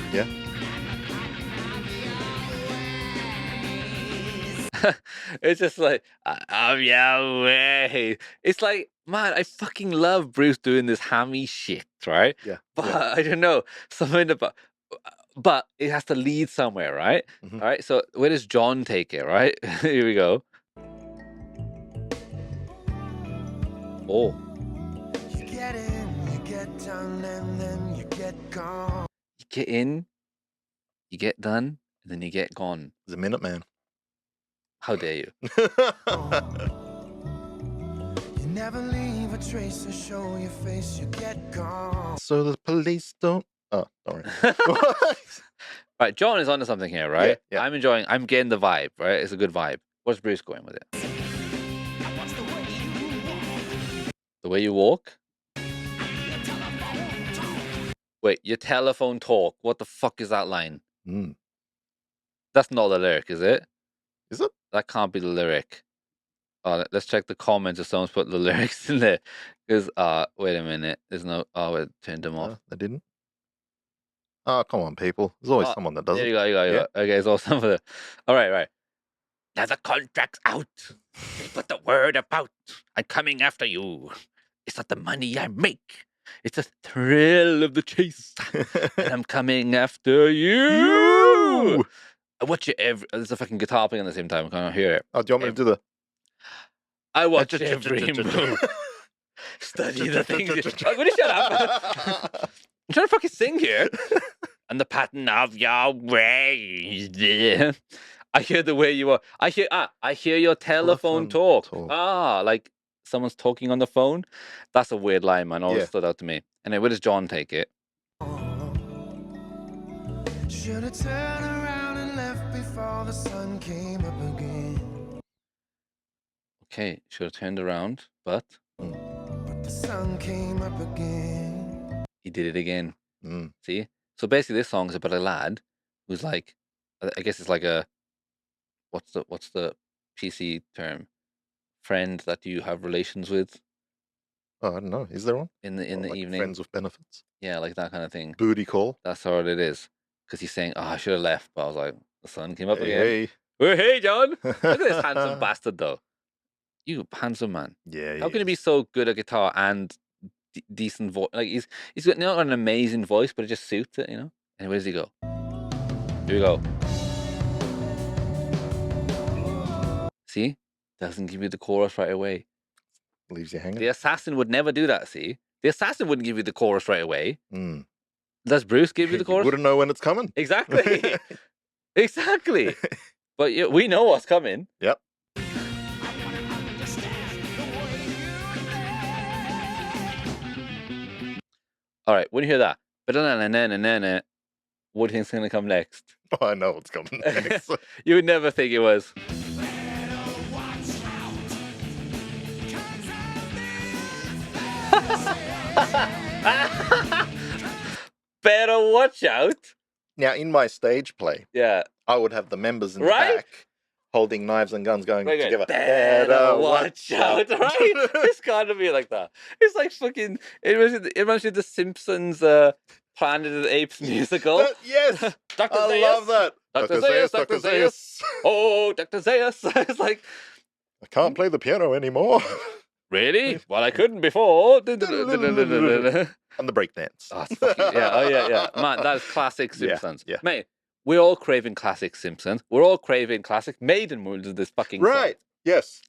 It's just like, I'm your way. It's like, man, I fucking love Bruce doing this hammy shit, right? Yeah. But I don't know, something about, but it has to lead somewhere, right? All right, so where does John take it, right? Here we go. Oh. You get in, get done and then you get gone. You get in, you get done, and then you get gone. It's a minute, man. How dare you? You never leave a trace to show your face, you get gone. So the police don't. Oh, sorry. Right, John is onto something here, right? Yeah. I'm enjoying. I'm getting the vibe, right? It's a good vibe. What's Bruce going with it? The way you walk. Wait, your telephone talk. What the fuck is that line? That's not the lyric, is it? Is it? That can't be the lyric. Oh, let's check the comments if someone's put the lyrics in there. Because, wait a minute. There's no. Oh, it turned them off. They didn't. Oh, come on, people. There's always someone that does there it. You go. Okay, it's all some of the. All right. Now the contract's out. They put the word about. I'm coming after you. It's not the money I make. It's the thrill of the chase. And I'm coming after you. I watch it every. There's a fucking guitar playing at the same time. I can't hear it. Oh, do you want me to do the? I watch every move. Study the things. Will you shut up? I'm trying to fucking sing here. And the pattern of your ways. I hear the way you are. I hear your telephone talk. Like someone's talking on the phone. That's a weird line, man. Always stood out to me. Anyway, where does John take it? Should have turned around and left before the sun came up again. Okay, should have turned around, but the sun came up again. He did it again. See? So basically this song's about a lad who's like, I guess it's like a, what's the PC term? Friend that you have relations with. Oh, I don't know. Is there one? In the like evening. Friends with benefits. Yeah, like that kind of thing. Booty call. That's what it is. Because he's saying, I should have left. But I was like, the sun came up again. Hey. Oh, hey, John. Look at this handsome bastard, though. You handsome man. Yeah. How can he be so good at guitar and decent voice? Like he's got not an amazing voice, but it just suits it, you know. And where does he go? Here we go. See, doesn't give you the chorus right away. Leaves you hanging. The assassin would never do that. See, the assassin wouldn't give you the chorus right away. Does Bruce give you the chorus? You wouldn't know when it's coming. Exactly. Exactly. But we know what's coming. Yep. All right, when you hear that, what do you think's going to come next? Oh, I know what's coming next. You would never think it was. Better watch out. Now, in my stage play, I would have the members in the back holding knives and guns going together. Better watch out, right? It's got to be like that. It's like fucking. It reminds me of the Simpsons Planet of the Apes musical. Yes, Dr. I Zaius. love that. Dr. Zaius, Dr. Zaius. Oh, Dr. Zaius. It's like I can't play the piano anymore. Really? Well, I couldn't before. And the breakdance. Oh, yeah. Man, that is classic Simpsons. Yeah. Mate, we're all craving classic Simpsons. We're all craving classic Maiden moves of this fucking song. Right. Yes.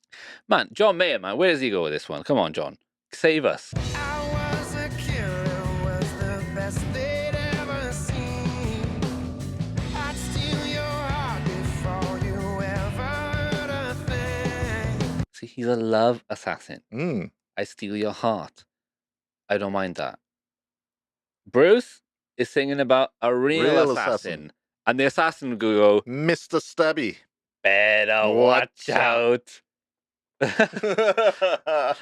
Man, John Mayer, man, where does he go with this one? Come on, John. Save us. I was a killer, was the best they'd ever seen. I'd steal your heart before you ever heard a thing. See, he's a love assassin. I steal your heart. I don't mind that. Bruce is singing about a real assassin. And the assassin would go, Mr. Stabby. Better watch out.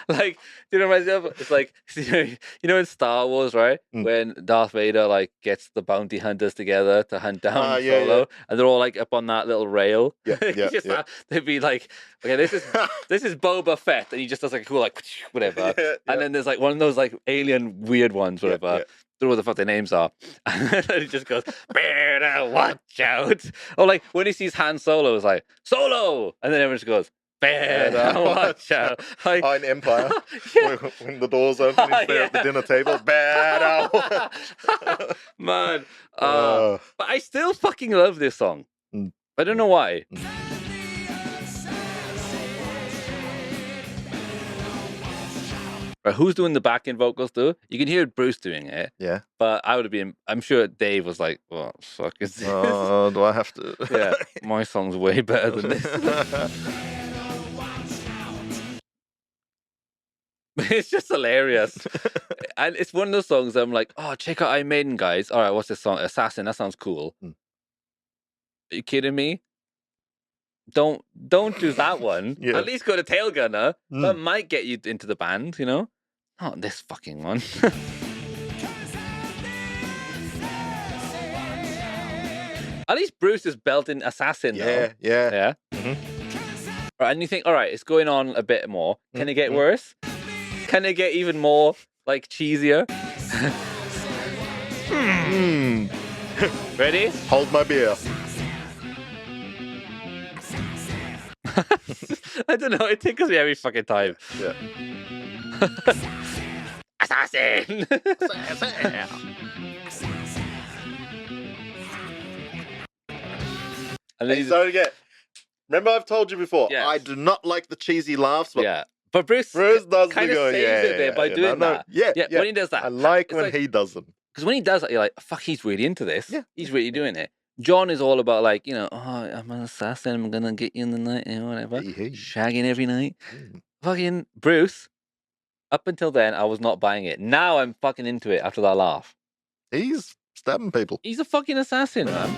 Like, you know myself? It's like, you know in Star Wars, right? When Darth Vader like gets the bounty hunters together to hunt down Solo, and they're all like up on that little rail. They'd be like, okay, this is Boba Fett, and he just does like a cool like whatever. And then there's like one of those like alien weird ones, whatever. Don't know what the fuck their names are. And then he just goes, better watch out. Or like when he sees Han Solo, it's like, Solo! And then everyone just goes, better watch out. Like, in Empire, when the doors open, he's there at the dinner table. Better. Man. But I still fucking love this song. I don't know why. Right, who's doing the backing vocals though? You can hear Bruce doing it. Yeah. But I would have been. I'm sure Dave was like, "What the fuck is this?" Do I have to? Yeah, my song's way better than this. It's just hilarious. And it's one of those songs I'm like, oh, check out Iron Maiden, guys. All right, what's this song? Assassin, that sounds cool. Are you kidding me? Don't do that one. Yeah. At least go to Tail Gunner. That might get you into the band, you know? Not this fucking one. At least Bruce is belting Assassin, though. Yeah. Right, and you think, all right, it's going on a bit more. Can it get worse? Can it get even more, like, cheesier? Ready? Hold my beer. I don't know. It tickles me every fucking time. Yeah. Assassin! And then So again, remember I've told you before, Yes. I do not like the cheesy laughs, but yeah. But Bruce does kind of go, saves it there by doing that. Yeah, when he does that. I like it's when like- he does them. Because when he does that, you're like, fuck, he's really into this. Yeah. He's really doing it. John is all about, like, you know, oh, I'm an assassin, I'm going to get you in the night, and whatever. Hey. Shagging every night. Fucking Bruce, up until then, I was not buying it. Now I'm fucking into it after that laugh. He's stabbing people. He's a fucking assassin, man.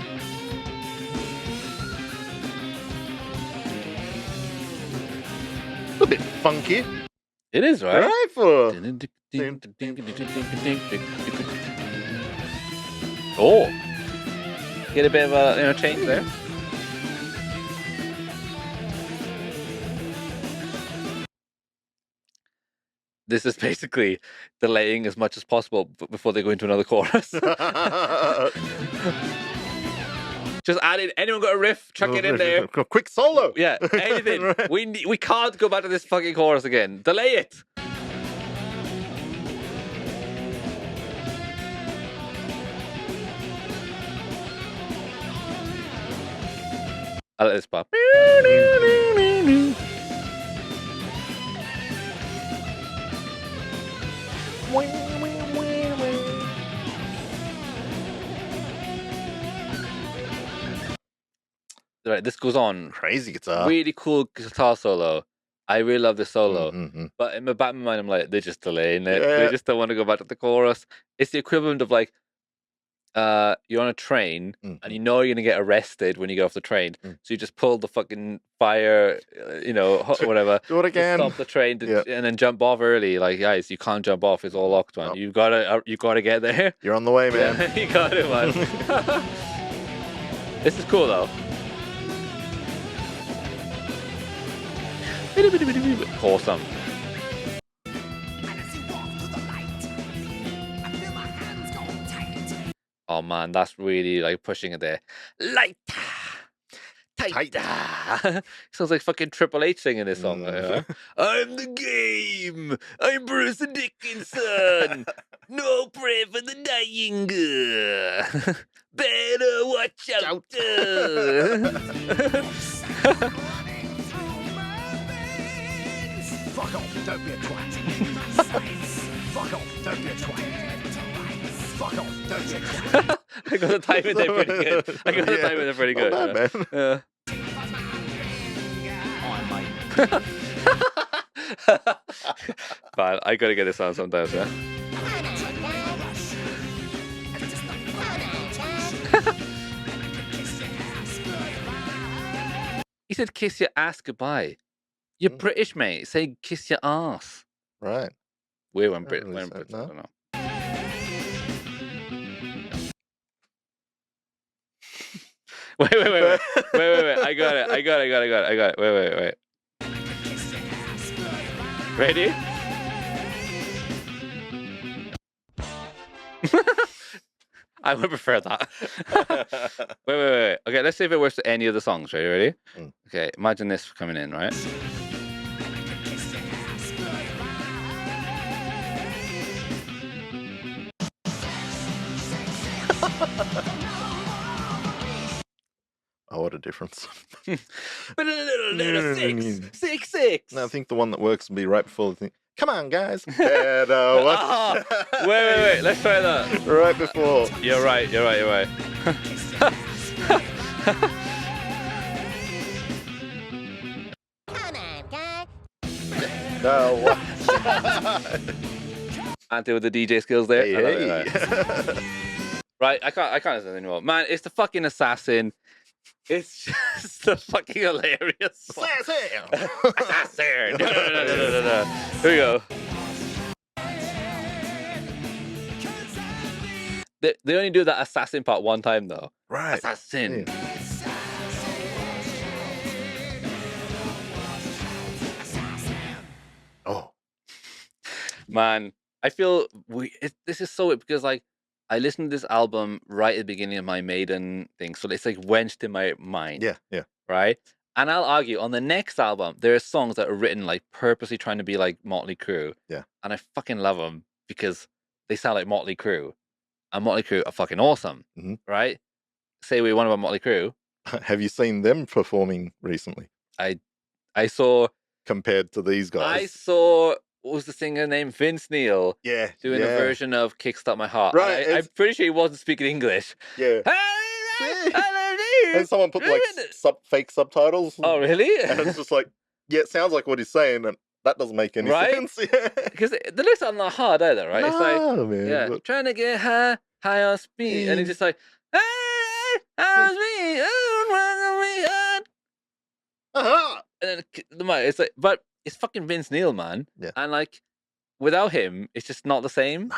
A bit funky. It is, right? Right for Oh. Get a bit of a change there. This is basically delaying as much as possible before they go into another chorus. Just add in. Anyone got a riff? Chuck it in there. Quick solo. Yeah, anything. Right. We can't go back to this fucking chorus again. Delay it. I like this part. Right, this goes on. Crazy guitar. Really cool guitar solo. I really love the solo. Mm-hmm. But in the back of my mind, I'm like, they're just delaying it. Yeah. They just don't want to go back to the chorus. It's the equivalent of like, you're on a train and you know you're going to get arrested when you get off the train. So you just pull the fucking fire, whatever. Do it again. Stop the train and then jump off early. Like, guys, you can't jump off. It's all locked, man. You gotta get there. You're on the way, man. Yeah, you got it, man. This is cool, though. Awesome. Oh man, that's really like pushing it there. Lighter, tighter. Sounds like fucking Triple H singing this song. I'm the game. I'm Bruce Dickinson. No prayer for the dying. Better watch out. Fuck off, don't be a twat. Fuck off, don't be a twat. Fuck off, don't be a twat. I got the time in there pretty good. I got the time in there pretty good. Not bad, man. Man, I gotta get this on sometimes, yeah. He said kiss your ass goodbye. You're British, mate. Say kiss your ass. Right. We're in Britain. really We're in said Britain. I that. don't know. Wait. I got it. Wait. Ready? I would prefer that. Wait. Okay, let's see if it works with any of the songs. Ready? Okay, imagine this coming in, right? Oh, what a difference. But a little 6. No, I think the one that works would be right before the thing. Come on, guys. And wait. Let's try that. Right before. You're right. No, what? Ante with the DJ skills there. Hey. Right, I can't listen anymore. Man, it's the fucking assassin. It's just the fucking hilarious. Assassin! Assassin! No. Here we go. They only do that assassin part one time though. Right. Assassin. Yeah. Oh. Man, I feel this is so weird because like I listened to this album right at the beginning of my Maiden thing, so it's like wenched in my mind. Yeah. Right? And I'll argue on the next album, there are songs that are written like purposely trying to be like Motley Crue. Yeah. And I fucking love them because they sound like Motley Crue. And Motley Crue are fucking awesome. Mm-hmm. Right? Say we want about Motley Crue. Have you seen them performing recently? I saw compared to these guys. I saw what was the singer name? Vince Neil. Yeah. Doing a version of Kickstart My Heart. Right. I'm pretty sure he wasn't speaking English. Yeah. And someone put like fake subtitles. Oh, really? And it's just like, yeah, it sounds like what he's saying, and that doesn't make any sense. Yeah. Because the lyrics are not hard either, right? No, it's like, man, yeah, but... trying to get high on speed, and it's just like, high on speed, and then it's like, but it's fucking Vince Neil, man. Yeah. And like, without him, it's just not the same.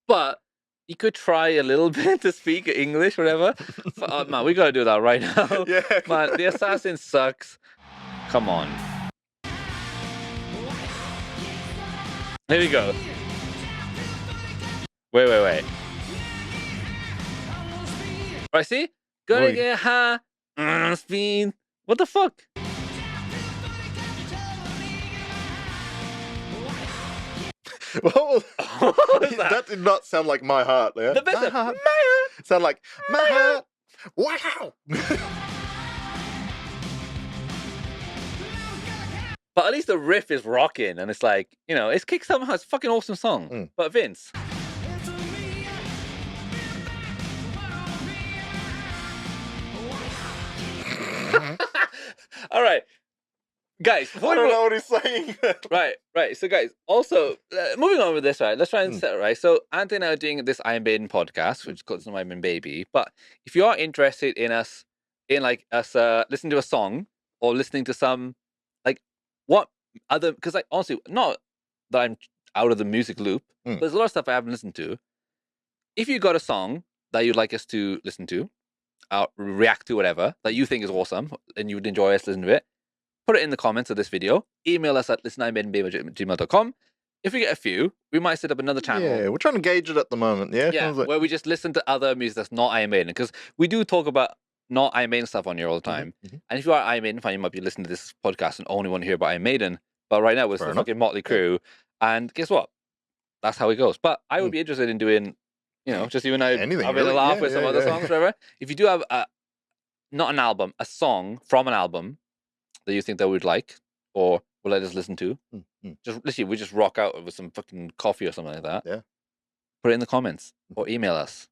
But you could try a little bit to speak English, whatever. But, man, we gotta do that right now. Yeah. Man, the assassin sucks. Come on. Here we go. Wait. Right, see? Gonna get high on speed. What the fuck? What was that did not sound like My Heart, yeah? The best my heart. Sound like My Heart. Wow. But at least the riff is rocking, and it's like, you know, it's Kickstart My Heart. It's a fucking awesome song. But Vince. All right. Guys, I don't know what he's saying. Right. So, guys, also, moving on with this, right? Let's try and set it right. So, Ante and I are doing this Iron Maiden podcast, which is called Iron Maiden Baby. But if you are interested in us listening to a song or listening to some, like, what other, because, like, honestly, not that I'm out of the music loop, but there's a lot of stuff I haven't listened to. If you got a song that you'd like us to listen to, react to, whatever, that you think is awesome and you would enjoy us listening to it, put it in the comments of this video. Email us at listenironmaidenbaby@gmail.com. If we get a few, we might set up another channel. Yeah, we're trying to gauge it at the moment. Yeah, where we just listen to other music that's not Iron Maiden, because we do talk about not Iron Maiden stuff on here all the time. And if you are Iron Maiden fan, you might be listening to this podcast and only want to hear about Iron Maiden. But right now we're still fucking Motley Crue, and guess what? That's how it goes. But I would be interested in doing, you know, just you and I having a laugh with some other songs, whatever. If you do have not an album, a song from an album that you think that we'd like or will let us listen to, just literally we just rock out with some fucking coffee or something like that. Yeah. Put it in the comments or email us.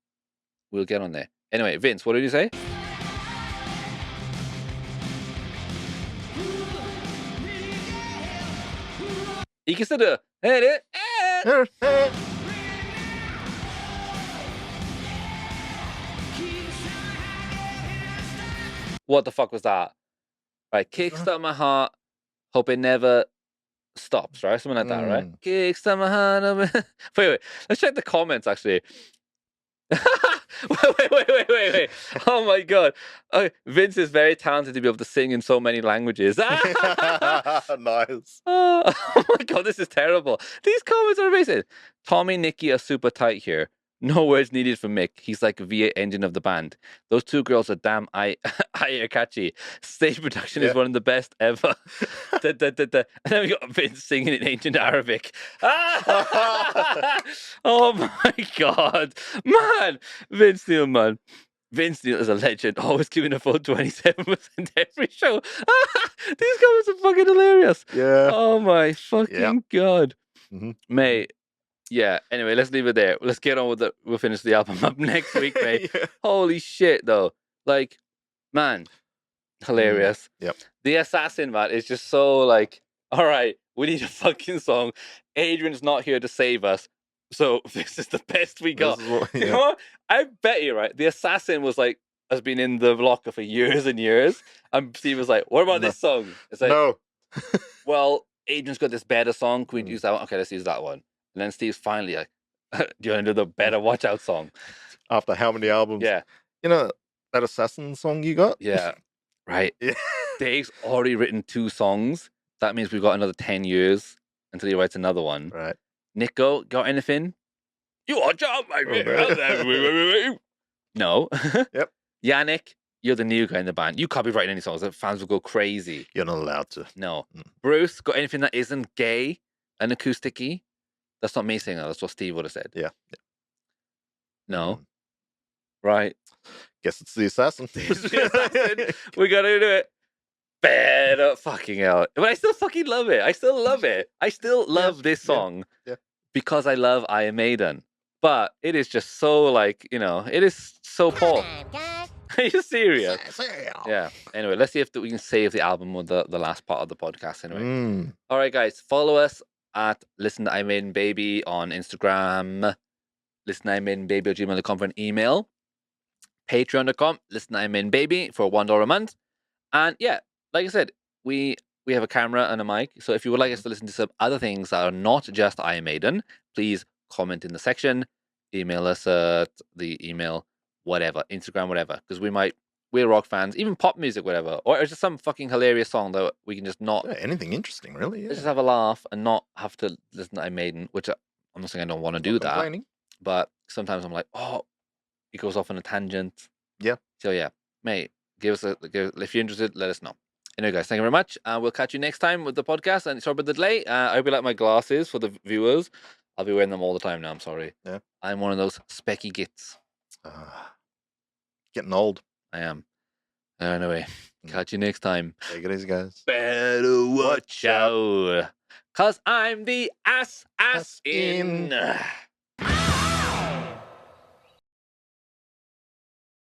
We'll get on there. Anyway, Vince, what did you say? You can still do it. What the fuck was that? Right, Kickstart My Heart, hope it never stops, right? Something like that, right? Kickstart My Heart. Wait. Let's check the comments, actually. Wait. Oh my god. Vince is very talented to be able to sing in so many languages. Nice. Oh my god, this is terrible. These comments are amazing. Tommy and Nikki are super tight here. No words needed from Mick. He's like a V8 engine of the band. Those two girls are damn catchy. Stage production is one of the best ever. And then we got Vince singing in ancient Arabic. Oh my god. Man. Vince Neil, man. Vince Neil is a legend, always giving a full 27% every show. These comments are fucking hilarious. Yeah. Oh my fucking god. Mhm. Mate. Yeah, anyway, let's leave it there. Let's get on with it. We'll finish the album up next week, mate. Yeah. Holy shit, though. Like, man, hilarious. Yep. The Assassin, man, is just so like, all right, we need a fucking song. Adrian's not here to save us. So this is the best we got. This is what- You yeah. know what? I bet you, right? The Assassin was like, has been in the locker for years and years. And Steve was like, what about No. this song? It's like, No. well, Adrian's got this better song. Can we Mm. use that one? Okay, let's use that one. And then Steve's finally like, do you want to do the better Watch Out song? After how many albums? Yeah. You know that Assassin song you got? Yeah. Right. Yeah. Dave's already written 2 songs. That means we've got another 10 years until he writes another one. Right. Nico, got anything? You watch out, my No. Yep. Yannick, you're the new guy in the band. You can't be writing any songs that fans will go crazy. You're not allowed to. No. Mm. Bruce, got anything that isn't gay and acoustic-y? That's not me saying that. That's what Steve would have said. Yeah. No. Right. Guess it's the Assassin. We gotta do it. Better fucking hell. But I still fucking love it. I still love it. I still love this song Yeah. because I love Iron Maiden. But it is just so like, you know, it is so Paul. Are you serious? Yeah. Anyway, let's see if we can save the album with the last part of the podcast anyway. Mm. All right, guys. Follow us at Listen to I Maiden Baby on Instagram. Listen to I Maiden Baby at gmail.com for an email. Patreon.com. Listen to I Maiden Baby for $1 a month. And yeah, like I said, we have a camera and a mic. So if you would like us to listen to some other things that are not just Iron Maiden, please comment in the section. Email us at the email, whatever, Instagram, whatever. Because we're rock fans, even pop music, whatever. Or it's just some fucking hilarious song that we can just not... Yeah, anything interesting, really. Yeah. Let's just have a laugh and not have to listen to Iron Maiden, which I'm not saying I don't want to do that. Complaining. But sometimes I'm like, oh, it goes off on a tangent. Yeah. So yeah, mate, if you're interested, let us know. Anyway, guys, thank you very much. We'll catch you next time with the podcast. And sorry about the delay. I hope you like my glasses for the viewers. I'll be wearing them all the time now. I'm sorry. Yeah. I'm one of those specky gits. Getting old. I am. Anyway, catch you next time. Take it easy, guys. Better watch out. 'Cause I'm the ass in.